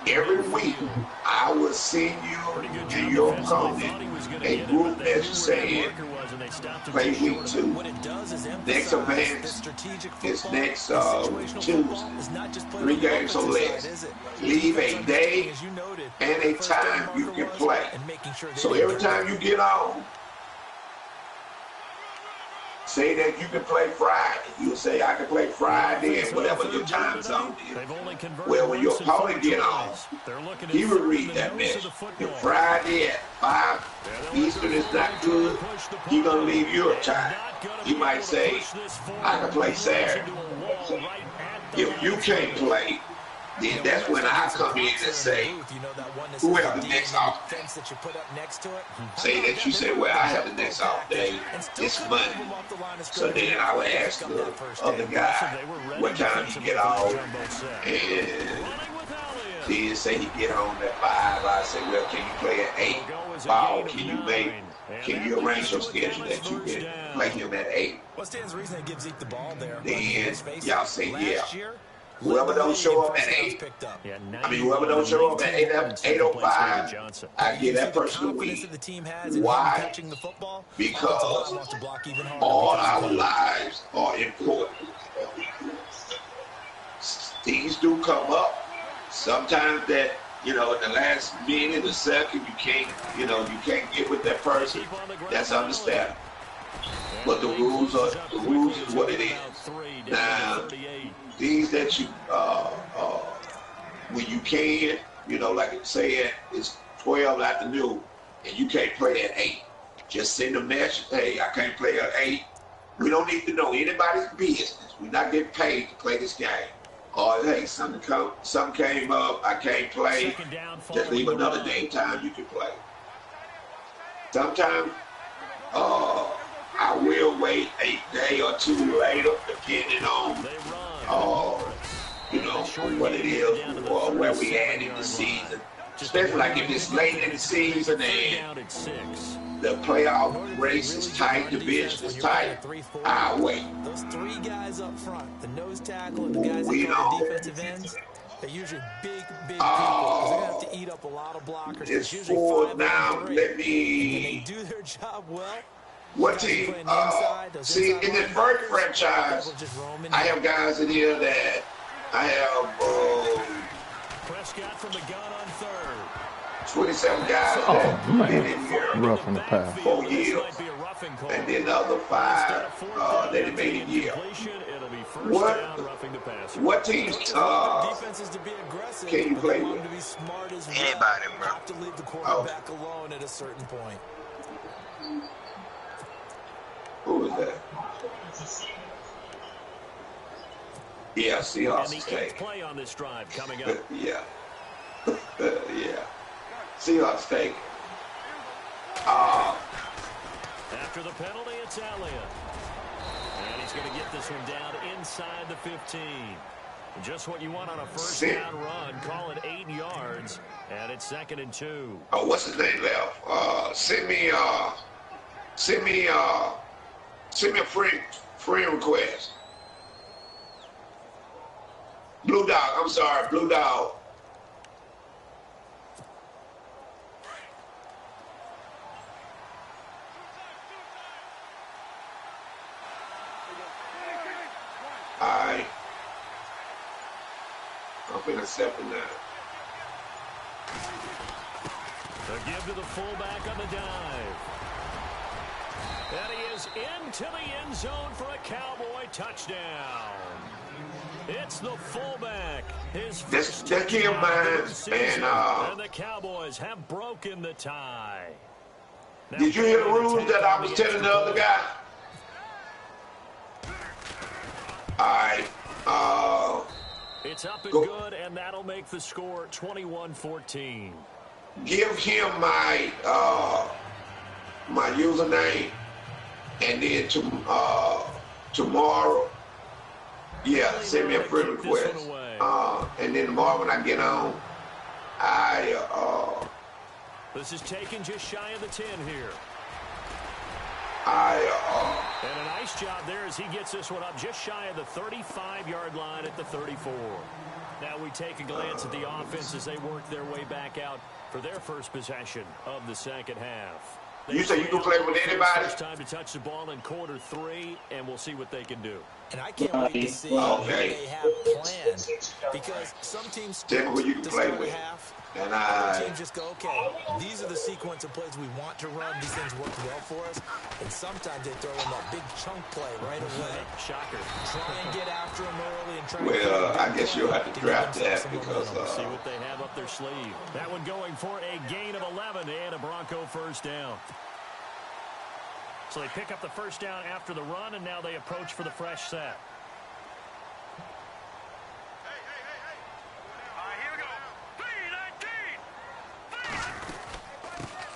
Every week, I will send you and your opponent a group message saying, play week 2. Next advance is next Tuesday. 3 games or less. Leave a day and a time you can play. So every time you get on, say that you can play Friday. You'll say, I can play Friday and whatever your time zone is. Well, when your opponent get on, he will read that message. If Friday at 5 Eastern is not good, he's going to leave your time. He might say, I can play Saturday. If you can't play, then that's when I come in and say, who have the next off day? Say that you say, well, I have the next off day. It's Monday. So then I would ask the other guy, what time you get off? And then say he get home at 5. I say, well, can you play at 8? Ball, can you arrange your schedule that you can play him at 8? Then y'all say, yeah. Whoever don't show up at 8, whoever don't show up at 8:05, I give that person a win. Why? Because all our lives are important. Things do come up. Sometimes that, in the last minute or second, you can't get with that person. That's understandable. But the rules is what it is. Now, things that you, when you can, like say it's 12 afternoon and you can't play at 8, just send a message, hey, I can't play at 8. We don't need to know anybody's business. We're not getting paid to play this game. Or, hey, something came up, I can't play, just leave another day and time you can play. Sometimes, I will wait a day or 2 later, depending on, what it is or where we at in the season. Especially like if it's late in the season and the playoff race is tight, the division is tight, I'll wait. Those 3 guys up front, the nose tackle and the guys that defensive ends, They're usually big people because they're going to have to eat up a lot of blockers. It's usually 4 5 now. on 3. Let And when me. they do their job well, What team? See, in the first franchise, I have guys in here that I have Prescott from the gun on third. 27 guys Oh, that been man. in here Roughing the pass. 4 years. And then the other 5 that they made a year. What teams defenses to be aggressive, can you but play they want with? them to be smart as well. Anybody, bro. Have to leave the quarterback alone at a certain point. Who is that? Yeah, Seahawks And the take. 8th play on this drive coming up. Yeah. Yeah. Seahawks take. After the penalty, it's Elliott. And he's going to get this one down inside the 15. Just what you want on a first down run. Call it 8 yards. And it's 2nd and 2. Oh, what's his name left? Send me a friend request. Blue Dog, I'm sorry, Blue Dog. Alright. I'm gonna accept it now. The give to the fullback on the dive. And he is into the end zone for a Cowboy touchdown. It's the fullback. His first touchdown of the season, and the Cowboys have broken the tie. Now, did you hear the rules that I was telling the other guy? Alright. It's up and good, and that'll make the score 21-14. Give him my my username, and then tomorrow, send me a friend request. And then tomorrow when I get on, This is taken just shy of the 10 here. And a nice job there as he gets this one up just shy of the 35-yard line at the 34. Now we take a glance at the offense as they work their way back out for their first possession of the second half. You say you can play with anybody? It's time to touch the ball in quarter 3, and we'll see what they can do. And I can't wait to see what they have planned, because some teams tell me who you can play with. And teams just go, okay, these are the sequence of plays we want to run. These things work well for us. And sometimes they throw in that big chunk play right away. Shocker. Try and get after them early and try. Well, I guess you'll have to draft that because see what they have up their sleeve. That one going for a gain of 11 and a Bronco first down. So they pick up the first down after the run, and now they approach for the fresh set.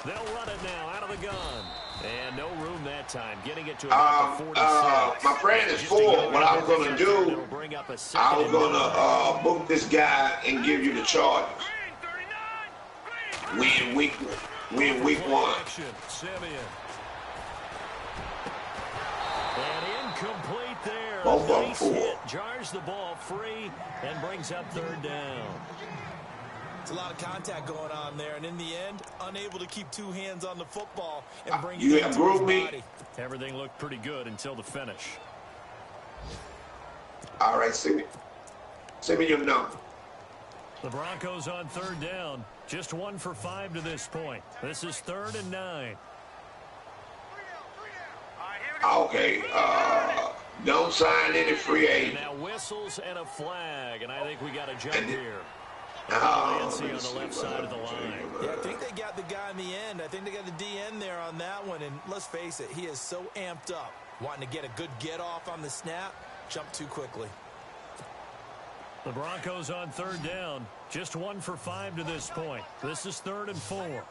They'll run it now out of the gun. And no room that time. Getting it to about the 46. My friend is full. What I was going to do, I was going to book this guy and give you the Chargers. Win week 1. Simeon. And incomplete there. Both of them nice full. hit. Jars the ball free and brings up third down. It's a lot of contact going on there, and in the end, unable to keep 2 hands on the football and bring you it have into his me. body. Everything looked pretty good until the finish. All right, send me your number. The Broncos on third down. Just 1 for 5 to this point. This is 3rd and 9. Okay, don't sign any free agent. Now whistles and a flag, and I think we got a jump here. Nancy on the left side of the line. Yeah, I think they got the guy in the end. I think they got the DN there on that one. And let's face it, he is so amped up, wanting to get a good get off on the snap, jump too quickly. The Broncos on third down. Just 1 for 5 to this point. This is 3rd and 4.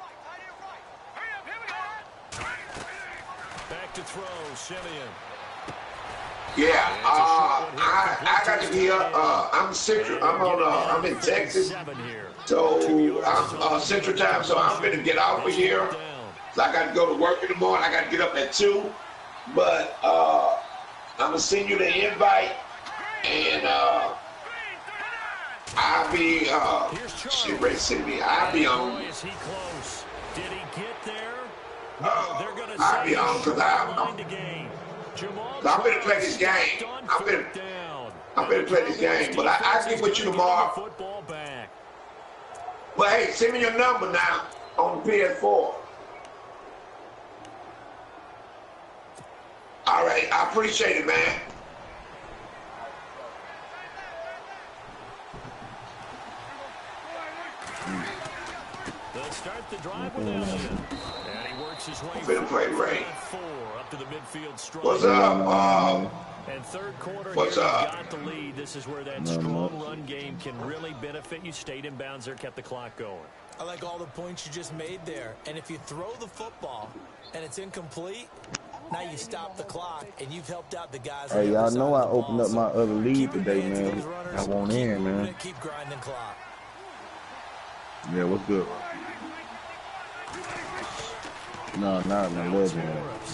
Back to throw, Simeon. Yeah, I got to be I'm Central. I'm in Texas, so I'm Central Time. So I'm gonna get off of here. So I got to go to work in the morning. I got to get up at 2. But I'm gonna send you the invite, and I'll be, shit, Ray sent me. I'll be on. Is he close? Did he get there? They're going to I'll be say on because I'm going to play this game. I'm going to play this game. But I'll get with you tomorrow. Football back. But hey, send me your number now on the PS4. All right, I appreciate it, man. They'll start the drive with Elliott. And he works his way up to the midfield strike. What's up? And third quarter, what's here up? Got the lead. This is where that strong run game can really benefit you. Stayed in bounds there, kept the clock going. I like all the points you just made there. And if you throw the football and it's incomplete, now you stop the clock, and you've helped out the guys. Hey, y'all know I opened up my other lead today, man. I want in, man. Keep grinding clock. Yeah, what's good? No, not my legend.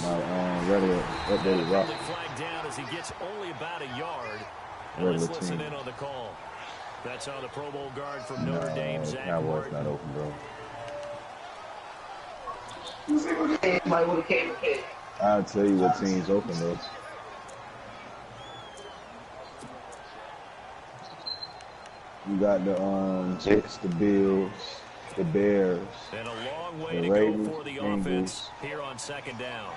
My regular updated rock. Flag down as he gets only about a yard. And Regular let's listen team. in on the call. That's how the Pro Bowl guard from Notre Dame, Zach Martin. Not open, bro. I'll tell you what team's open though. You got the Jets, the Bills, the Bears, And a long way the to Ravens, go for the Bengals, offense here on second down.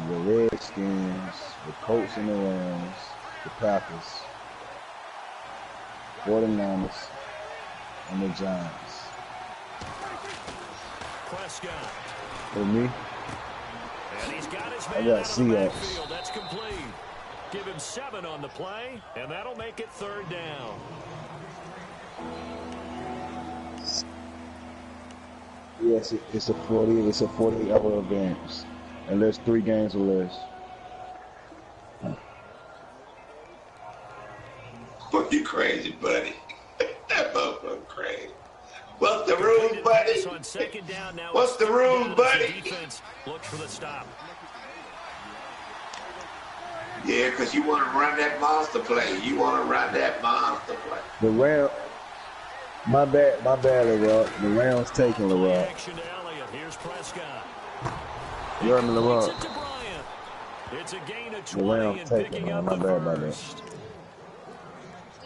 the Redskins, the Colts and the Rams, the Packers, 49ers, and the Giants. Prescott. For me, And he's got his I man got out of the Seahawks. backfield. That's complete. Give him 7 on the play, and that'll make it third down. yes, it's a 40-hour advance, unless 3 games or less. Fuck you crazy, buddy. That motherfucker crazy. What's the rules, buddy? On second down now. What's the rules, buddy? Defense looks for the stop. Yeah, because you want to run that monster play. You want to run that monster play. The Rams, my bad, LeRoy. The Rams taking LeRoy. Action to Elliott. Here's Prescott. You heard me, LeRoy. It's to Bryant. It's a gain of The 20 Rams and taking, picking man. up My the bad about that. first.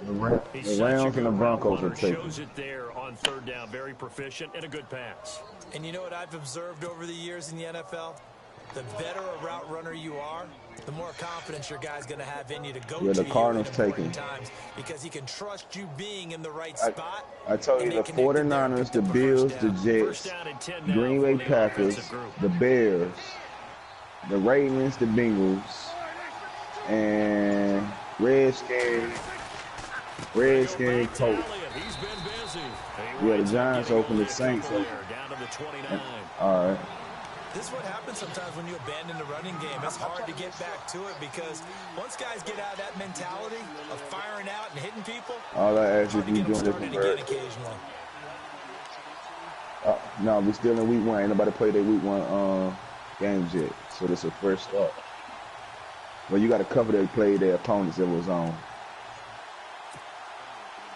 The He's Rams such a and the good Broncos route are runner. taking. Shows it there on third down. Very proficient and a good pass. And you know what I've observed over the years in the NFL? The better a route runner you are, the more confidence your guy's going to have in you to go Yeah, to the you Cardinals in important taking. times because he can trust you being in the right spot. I told you and the they connected there and 49ers, picked the up a Bills, first the down. Jets, First down and 10 now Green for Bay the Packers, offensive group. the Bears, the Ravens, the Bengals, and Redskins, Colts. He's been busy. Yeah, the Giants open, the Saints open. Down to the 29. All right. This is what happens sometimes when you abandon the running game. It's hard to get back to it because once guys get out of that mentality of firing out and hitting people, All I ask is hard to you get them doing started this again first. occasionally. No, we still in week 1. Ain't nobody played their week 1 games yet. So this is the first start. Well, you got to cover they played their opponents that was on.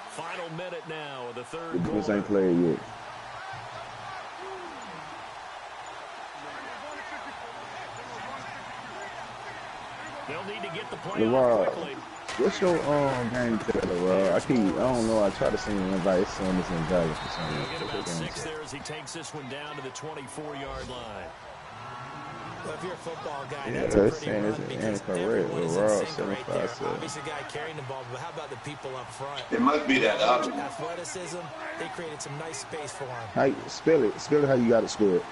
Final minute now of the third The Bills quarter. ain't played yet. They'll need to get the play off LeRoy, quickly. what's your game tell, LeRoy? I don't know. I try to send you an invite. It's saying it's invalid for some He'll reason. get about What's your game 6 tell? there as he takes this one down to the 24-yard line. Well, if you're a football guy, Yeah, that's that's a pretty saying run it's because incorrect. everyone is We're in all sync right 75 there. cents. Obviously, the guy carrying the ball, but how about the people up front? It must be that other one. Athleticism, they created some nice space for him. How you spell it? Spell it how you got it spelled.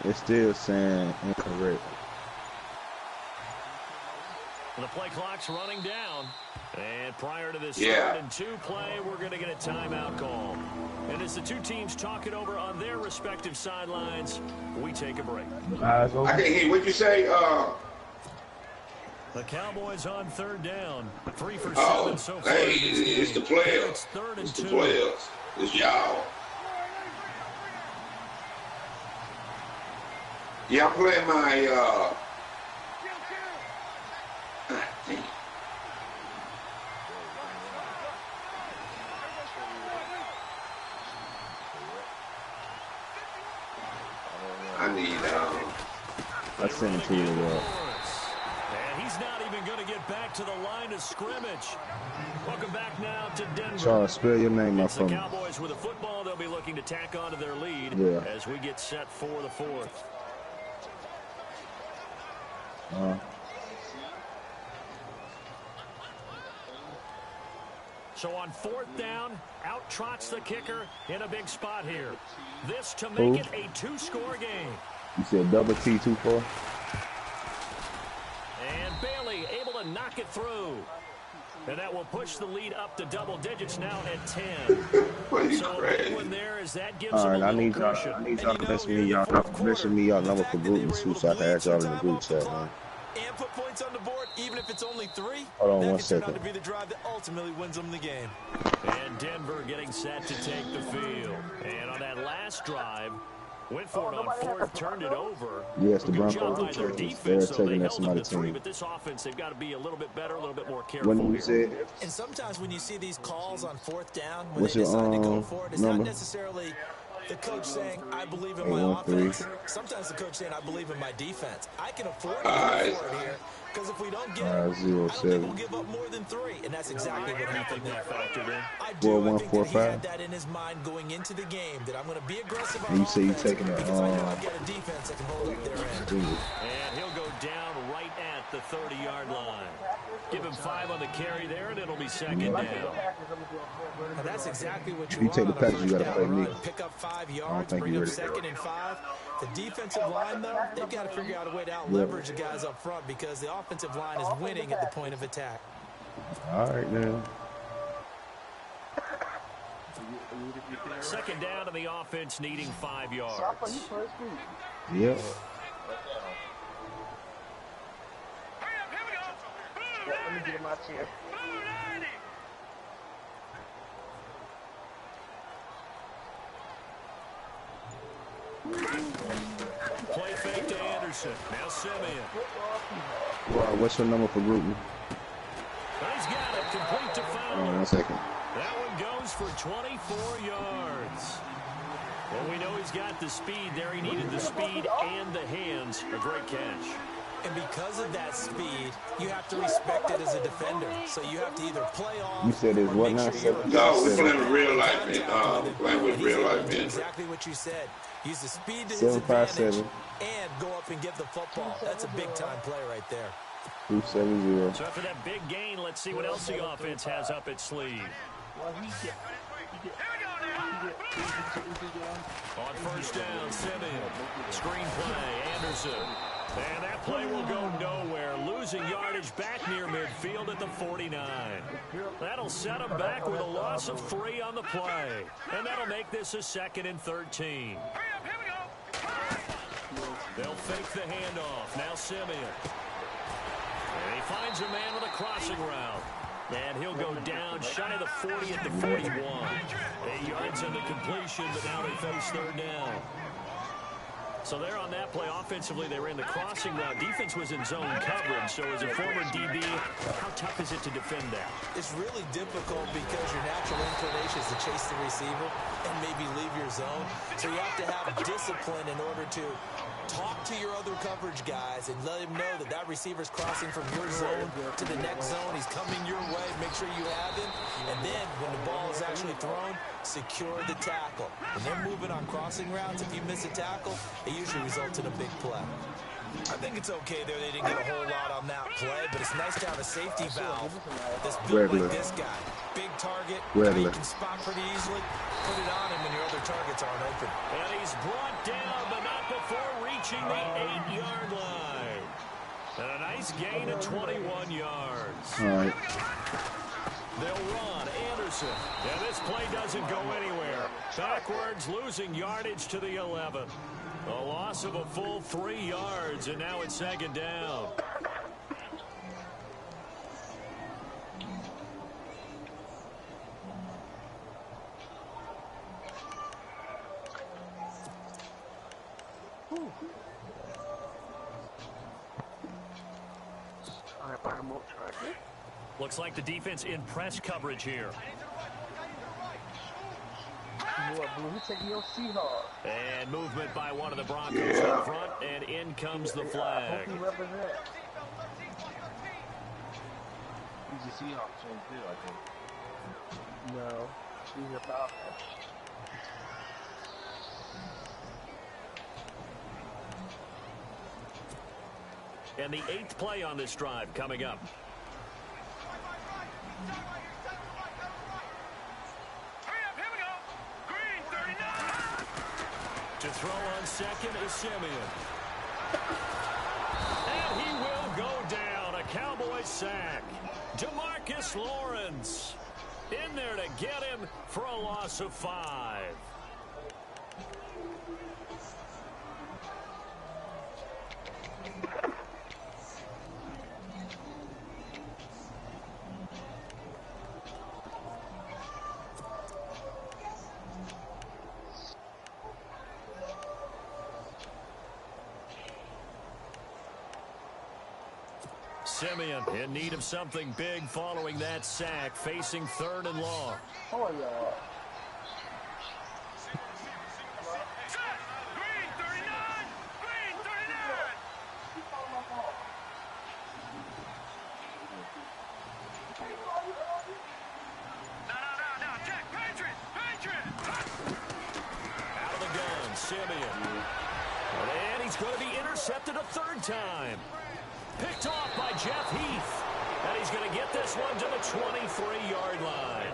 It's still saying incorrect. The play clock's running down. And prior to this Yeah. 3rd and 2 play, we're going to get a timeout call. And as the two teams talk it over on their respective sidelines, we take a break. Eyes I open. can't hear what you say. The Cowboys on third down. 3 for 7 so far. Hey, it's the players. It's 3rd and 2. It's the players. It's y'all. Yeah, I'm playing my, God damn. I need, I sent it to you. And he's not even going to get back to the line of scrimmage. Welcome back now to Denver. Charles, spell your name out It's for the me. Cowboys with a football. They'll be looking to tack on to their lead as we get set for the 4th. So on 4th down, out trots the kicker in a big spot here. This to make it a 2-score game. You said double T24? And Bailey able to knock it through. And that will push the lead up to double digits now at 10. So a big one there as that gives All them right, a I little need y'all cushion. to mention me y'all number for group too, so I can add y'all in the group chat, man. And put points on the board, even if it's only 3. Hold on that one can turn second. out to be the drive that ultimately wins them the game. And Denver getting set to take the field. And on that last drive, went for it on 4th, turned it over. Yes, the Good job Broncos by their are defense, so they taking that held them to somebody 3, team. but this offense, they've got to be a little bit better, a little bit more careful When you here. said, And sometimes when you see these calls on 4th down, when what's they your decide to go for it, it's number? not necessarily the coach saying, I believe in my 813. offense. Sometimes the coach saying, I believe in my defense. I can afford to go for it here, because if we don't get it, I don't think we'll give up more than 3. And that's exactly what happened there. I do. I think that he had that in his mind going into the game, that I'm going to be aggressive on offense, you taking it, because I know I've got a defense that can hold up their end. And he'll go down right at the 30-yard line. Give him 5 on the carry there, and it'll be 2nd down. And that's exactly what you take the package, you got to play me. Pick up 5 yards, bring up 2nd and 5. The defensive line, though, they've got to figure out a way to out-leverage the guys up front, because the offensive line is winning at the point of attack. All right, man. 2nd down, and the offense needing 5 yards. Yep. Let me get in my chair. Play fake to Anderson. Now Simeon. What's your number for group? He's got it. Complete to Fowler. 1 second. That one goes for 24 yards. Well, we know he's got the speed there. He needed the speed and the hands. A great catch. And because of that speed, you have to respect it as a defender. So you have to either play off. You said it's what now? No, we're playing with real life, man. Playing with real life, man. Exactly what you said. Use the speed to his 757 advantage and go up and get the football. That's a big-time play right there. 270. So after that big gain, let's see what else the offense has up its sleeve. On 1st down, Simeon. Screen play, Anderson. And that play will go nowhere. Losing yardage back near midfield at the 49. That'll set him back with a loss of 3 on the play. And that'll make this a 2nd and 13. They'll fake the handoff. Now Simeon. And he finds a man with a crossing route. And he'll go down shy of the 40 at the 41. 8 yards on the completion, but now they face 3rd down. So there on that play, offensively, they ran the crossing route. Defense was in zone coverage. So as a former DB, how tough is it to defend that? It's really difficult because your natural inclination is to chase the receiver and maybe leave your zone. So you have to have discipline in order to talk to your other coverage guys and let him know that that receiver's crossing from your zone to the next zone. He's coming your way. Make sure you have him. And then when the ball is actually thrown, secure the tackle. When they're moving on crossing routes, if you miss a tackle, it usually results in a big play. I think it's okay there. They didn't get a whole lot on that play, but it's nice to have a safety valve that's built like this guy. Big target, you can spot pretty easily. Put it on him when your other targets aren't open. And he's brought down, but not before reaching the 8-yard line. And a nice gain of 21 yards. All right. They'll run Anderson. And this play doesn't go anywhere. Backwards, losing yardage to the 11. A loss of a full 3 yards, and now it's 2nd down. Looks like the defense in press coverage here. And movement by one of the Broncos up front, and in comes the flag. He's a Seahawks fan too, I think. No, she's a Falcon. And the 8th play on this drive coming up. To throw on second is Simeon. And he will go down. A Cowboys sack. DeMarcus Lawrence in there to get him for a loss of 5. Simeon in need of something big following that sack, facing 3rd and long. Oh, yeah. Out of the gun, Simeon. And he's going to be intercepted a 3rd time. Picked off by Jeff Heath. And he's going to get this one to the 23-yard line.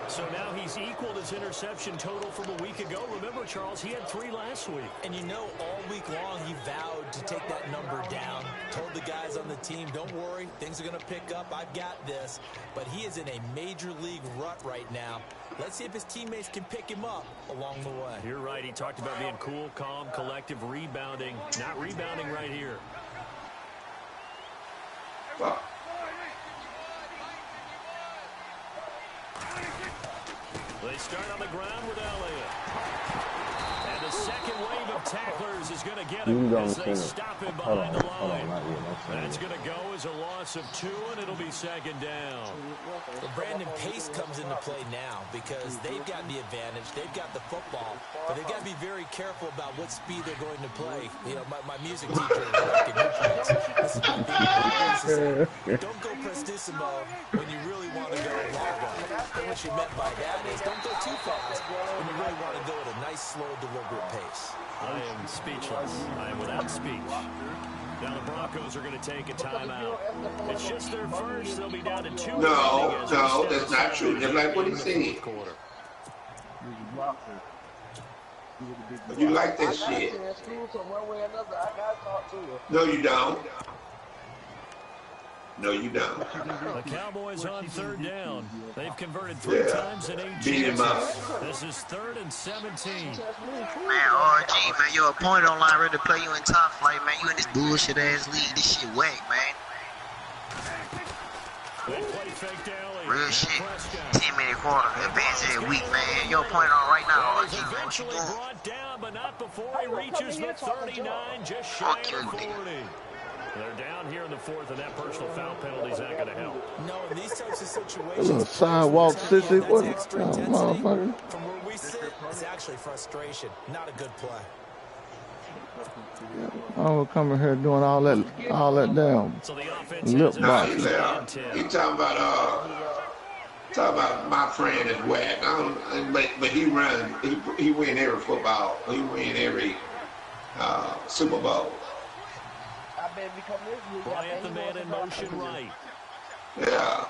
So now he's equaled his interception total from a week ago. Remember, Charles, he had 3 last week. And you know, all week long he vowed to take that number down. Told the guys on the team, don't worry, things are going to pick up. I've got this. But he is in a major league rut right now. Let's see if his teammates can pick him up along the way. You're right. He talked about being cool, calm, collective, rebounding. Not rebounding right here. Well, they start on the ground with Elliott. And the second wave of tacklers is going to get him as they stop him behind the line. That's going to go as a loss of 2, and it'll be 2nd down. Well, Brandon, pace comes into play now because they've got the advantage. They've got the football, but they've got to be very careful about what speed they're going to play. You know, my music teacher, don't go prestissimo when you really want to go largo. And what she meant by that is don't go too fast when you really want to go at a nice, slow, deliberate pace. I am speechless. I am without speech. Now the Broncos are going to take a timeout. It's just their first. They'll be down to 2. no, that's not true. Just like what he said. You like that shit. No, you don't. No, you don't. The Cowboys on 3rd down. They've converted 3 times in 8 Beat him up. This is 3rd and 17. Man, RG, man, your opponent online ready to play you in top flight, man. You in this bullshit ass league. This shit whack, man. They play fake to Elliott. Real shit. 10-minute quarter advance every week, man. Your point on right now, RG, man. What you Eventually doing? brought down, but not before he reaches the 39, just shy of 40. They're down here in the 4th, and that personal foul penalty is not going to help. No, in these types of situations, little sidewalk sissy. What? extra Oh, intensity. motherfucker. From where we sit, it's actually frustration. Not a good play. I was coming here doing all that damn So the offense lip has box. He talking about my friend is whack. But he win every football. He win every Super Bowl. Bryant, the man in motion right. Yeah.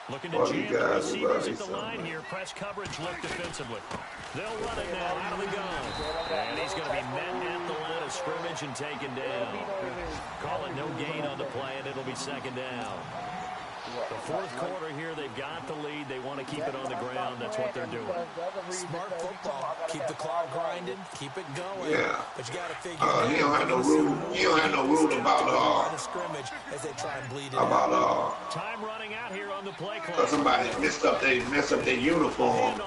Looking to Well, jam you the guys receivers are at the line here. Press coverage look defensively. They'll run it now out of the gun. And he's going to be met at the line of scrimmage and taken down. Call it no gain on the play, and it'll be 2nd down. The fourth quarter here, they've got the lead. They want to keep it on the ground. That's what they're doing. Smart football. Keep the clock grinding. Keep it going. Yeah. But you got to figure he don't have no rule. He don't have no rule about scrimmage as they try and bleed it time running out here on the play clock. Somebody messed up their uniform.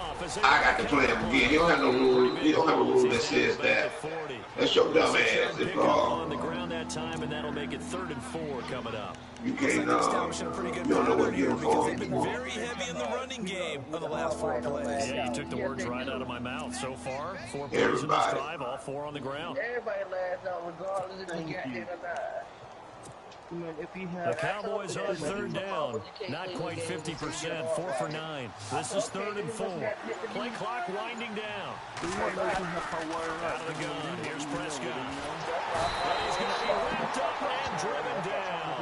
I got to play them again. He don't have no rule. He don't have a rule that says that. That's your dumb ass. Pick up on the ground that time, and that'll make it 3rd and 4 coming up. You can't. You don't know what uniform anymore. Very heavy in the running game on the last 4 plays. Yeah, you took the words right out of my mouth. So far, 4 plays in this drive, all 4 on the ground. Everybody lasts out regardless if you got hit or not. The Cowboys on 3rd down. Not quite 50%, 4 for 9. This is 3rd and 4. Play clock winding down. Out of the gun. Here's Prescott. And he's going to be wrapped up and driven down.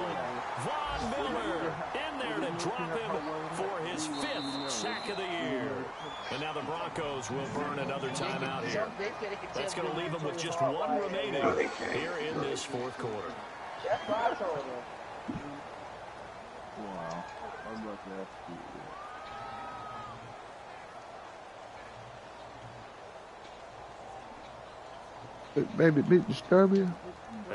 Von Miller in there to drop him for his 5th sack of the year. And now the Broncos will burn another timeout here. That's going to leave them with just 1 remaining here in this 4th quarter. That's what I told him. Wow. I'm about to ask you. Baby, beat Disturbia.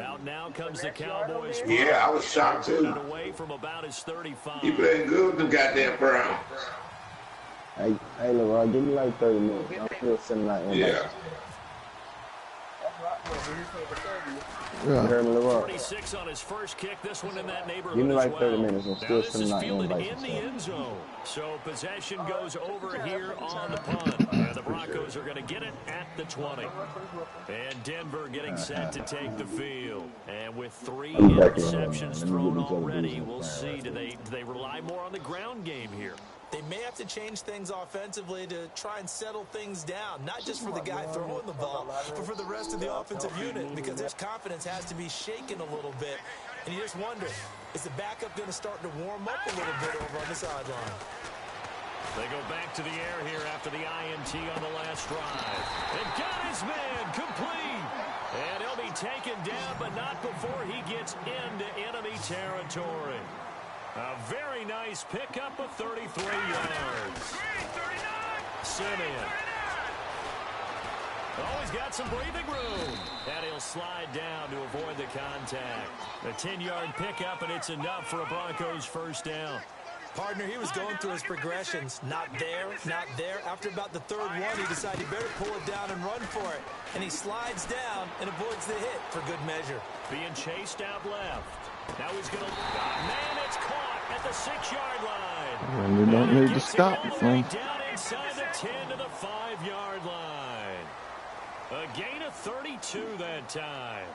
Out now comes the Cowboys. Yeah, I was shocked too. Away from about his 35. He playing good with them goddamn Browns. Hey, LeRoy, give me like 30 minutes. I'm still sitting out in. Yeah. Yeah. 46 on his first kick. This one in that neighborhood. Give me like 30 well. minutes. I'm still sitting out in the end zone. So possession goes over here on the punt. And the Broncos are going to get it at the 20. And Denver getting set to take the field. And with 3 interceptions thrown already, we'll see. Do they rely more on the ground game here? They may have to change things offensively to try and settle things down, not just for the guy throwing the ball, but for the rest of the offensive unit, because his confidence has to be shaken a little bit. And you just wonder, is the backup going to start to warm up a little bit over on the sideline? They go back to the air here after the INT on the last drive. And got his man complete. And he'll be taken down, but not before he gets into enemy territory. A very nice pickup of 33 yards. Simeon. Oh, he's got some breathing room. And he'll slide down to avoid the contact. A 10-yard pickup, and it's enough for a Broncos first down. Partner, he was going through his progressions. Not there, not there. After about the 3rd one, he decided he better pull it down and run for it. And he slides down and avoids the hit for good measure. Being chased out left. Now he's going to... man, it's caught at the 6-yard line. And you don't need to stop it, man. Down inside the 10 to the 5-yard line. A gain of 32 that time.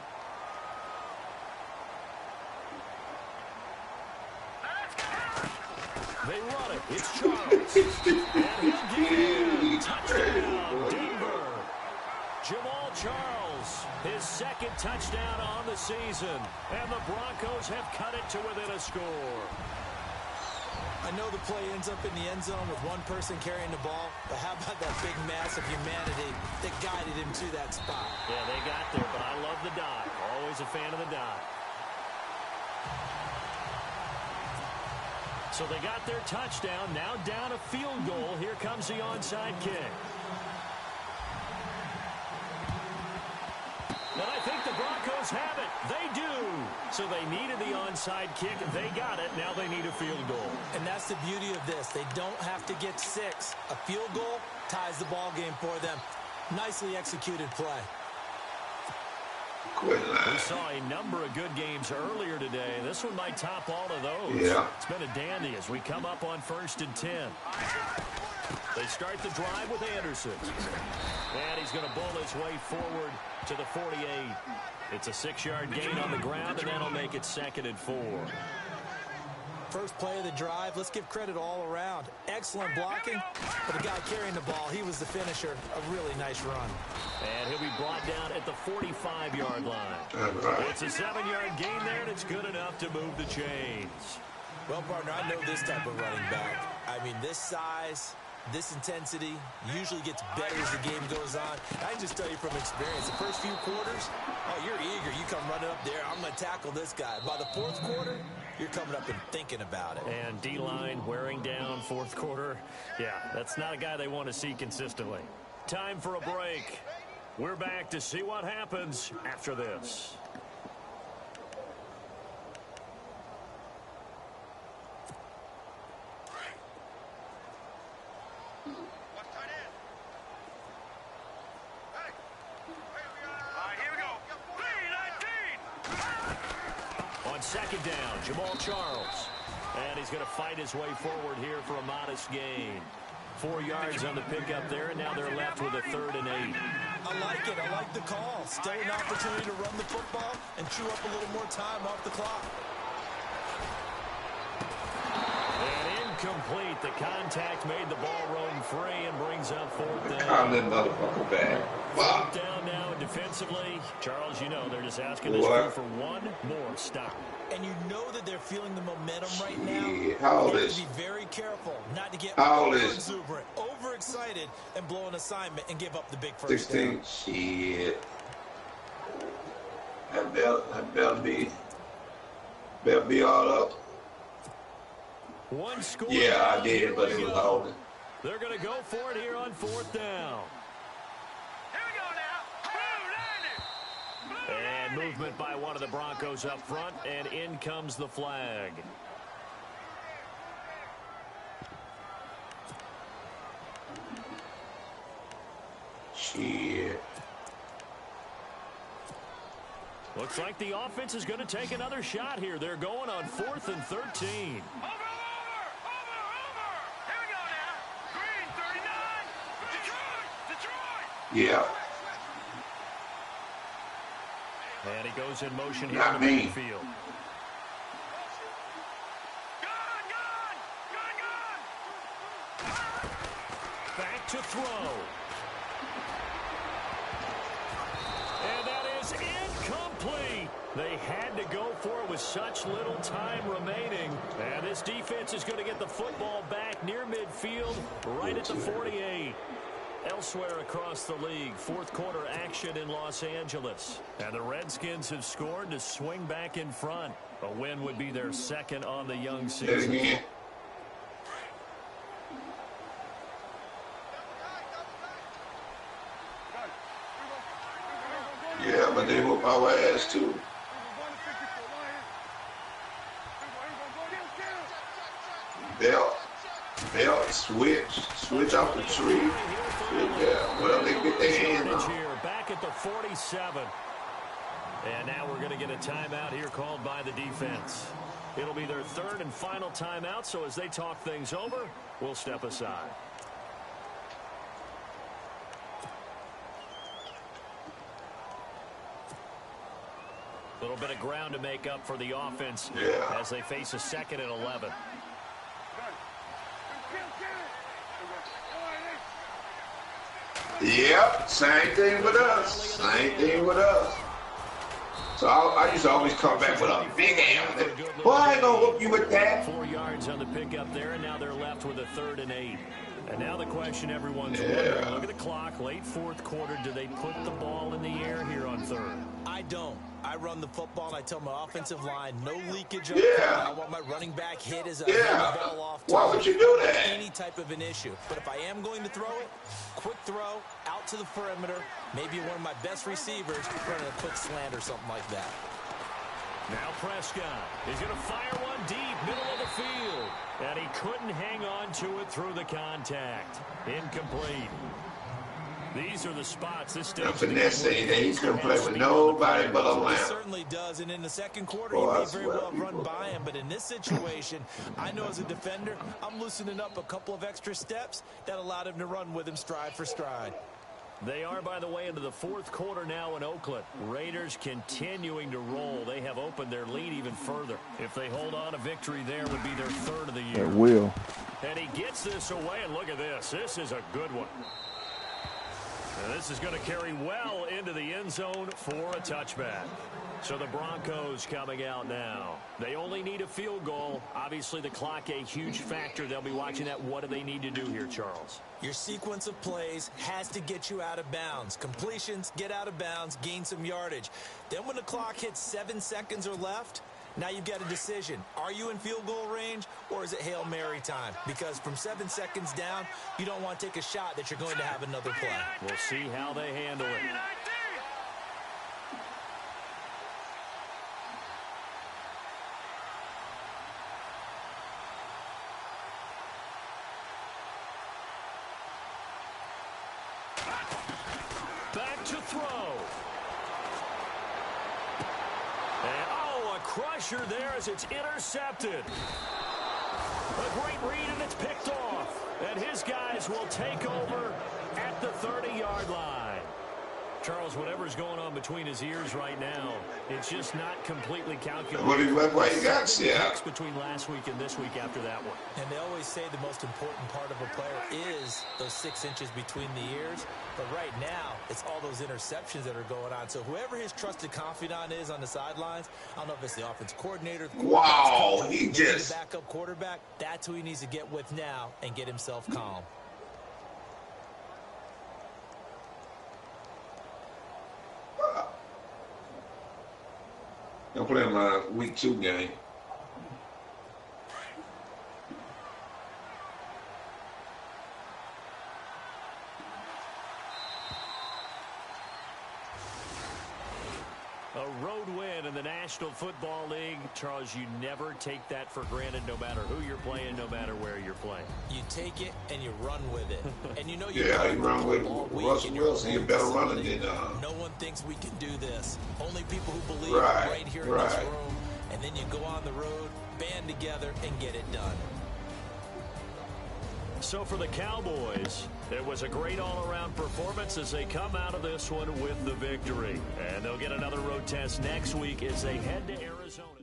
They run it. It's Charles. And he'll get it. Touchdown, Denver. Jamal Charles, his 2nd touchdown on the season. And the Broncos have cut it to within a score. I know the play ends up in the end zone with one person carrying the ball, but how about that big mass of humanity that guided him to that spot? Yeah, they got there, but I love the dive. Always a fan of the dive. So they got their touchdown. Now down a field goal. Here comes the onside kick. And I think the Broncos have it. They do. So they needed the onside kick. They got it. Now they need a field goal. And that's the beauty of this. They don't have to get 6. A field goal ties the ball game for them. Nicely executed play. We saw a number of good games earlier today. This one might top all of those. Yeah. It's been a dandy as we come up on 1st and 10. They start the drive with Anderson. And he's going to bowl his way forward to the 48. It's a 6-yard gain on the ground, and that'll make it 2nd and 4. First play of the drive, let's give credit all around. Excellent blocking, but the guy carrying the ball, he was the finisher. A really nice run. And he'll be brought down at the 45-yard line. It's a 7-yard gain there, and it's good enough to move the chains. Well, partner, I know this type of running back. I mean, this size, this intensity usually gets better as the game goes on. I can just tell you from experience, the first few quarters, oh, you're eager. You come running up there, I'm going to tackle this guy. By the 4th quarter, you're coming up and thinking about it. And D-line wearing down fourth quarter. Yeah, that's not a guy they want to see consistently. Time for a break. We're back to see what happens after this. On second down, Jamal Charles. And he's going to fight his way forward here for a modest gain. 4 yards on the pickup there, and now they're left with a 3rd and 8. I like it. I like the call. Still an opportunity to run the football and chew up a little more time off the clock. And incomplete. The contact made the ball roam free and brings up 4th down. Call that motherfucker back. Wow. 4th down now defensively. Charles, you know, they're just asking this crew for one more stop. And you know that they're feeling the momentum right now. How old you have is? to be very careful not to get over-exuberant, overexcited, and blow an assignment and give up the big first 16. down. Shit. That better be all up. One score. Yeah, I did, but it was holding. They're going to go for it here on 4th down. And movement by one of the Broncos up front, and in comes the flag. Shit. Looks like the offense is going to take another shot here. They're going on 4th and 13. Yeah. And he goes in motion here Not in the me. field. Back to throw. And that is incomplete. They had to go for it with such little time remaining. And this defense is going to get the football back near midfield, right at the 48. Elsewhere across the league, fourth quarter action in Los Angeles. And the Redskins have scored to swing back in front. A win would be their second on the young season. Yeah, but they whoop our ass too. Belt, switch off the tree. Yeah, well, they get their hands on. Back at the 47. And now we're going to get a timeout here called by the defense. It'll be their third and final timeout, so as they talk things over, we'll step aside. A little bit of ground to make up for the offense as they face a 2nd and 11. Yep, same thing with us. So I used to always come back with a big hand. Boy, I ain't gonna whoop you with that. 4 yards on the pickup there, and now they're left with a 3rd and 8. And now the question everyone's wondering, look at the clock, late fourth quarter, do they put the ball in the air here on 3rd? I don't. I run the football, and I tell my offensive line, no leakage up. I want my running back hit as a ball off. Why would you do that? Any type of an issue. But if I am going to throw it, quick throw, out to the perimeter, maybe one of my best receivers running a quick slant or something like that. Now Prescott is going to fire one deep, middle of the field. And he couldn't hang on to it through the contact. Incomplete. These are the spots this stage. Finesse saying that he's going to play with nobody but a lamb. He certainly does, and in the second quarter, he may very well run by him. But in this situation, I know as a defender, I'm loosening up a couple of extra steps that allowed him to run with him stride for stride. They are, by the way, into the fourth quarter now in Oakland. Raiders continuing to roll. They have opened their lead even further. If they hold on, a victory there would be their 3rd of the year. It will. And he gets this away, and look at this. This is a good one. And this is going to carry well into the end zone for a touchback. So the Broncos coming out now. They only need a field goal. Obviously, the clock a huge factor. They'll be watching that. What do they need to do here, Charles? Your sequence of plays has to get you out of bounds. Completions, get out of bounds, gain some yardage. Then when the clock hits 7 seconds or left, Now you've got a decision. Are you in field goal range, or is it Hail Mary time? Because from 7 seconds down, you don't want to take a shot that you're going to have another play. We'll see how they handle it. Back to throw. And, oh, a crusher there as it's intercepted. A great read, and it's picked off. And his guys will take over at the 30-yard line. Charles, whatever's going on between his ears right now, it's just not completely calculated. What you got, yeah. Between last week and this week after that one. And they always say the most important part of a player is those 6 inches between the ears. But right now, it's all those interceptions that are going on. So whoever his trusted confidant is on the sidelines, I don't know if it's the offense coordinator, the wow, coach, he just the backup quarterback. That's who he needs to get with now and get himself calm. I'm playing my week 2 game. A road win in the National Football League. Charles, you never take that for granted no matter who you're playing, no matter where you're playing. You take it and you run with it. And you know you run with Russell Wilson. You're better running than no one thinks we can do this. Only people who believe right here in this room. And then you go on the road, band together, and get it done. So for the Cowboys, it was a great all-around performance as they come out of this one with the victory. And they'll get another road test next week as they head to Arizona.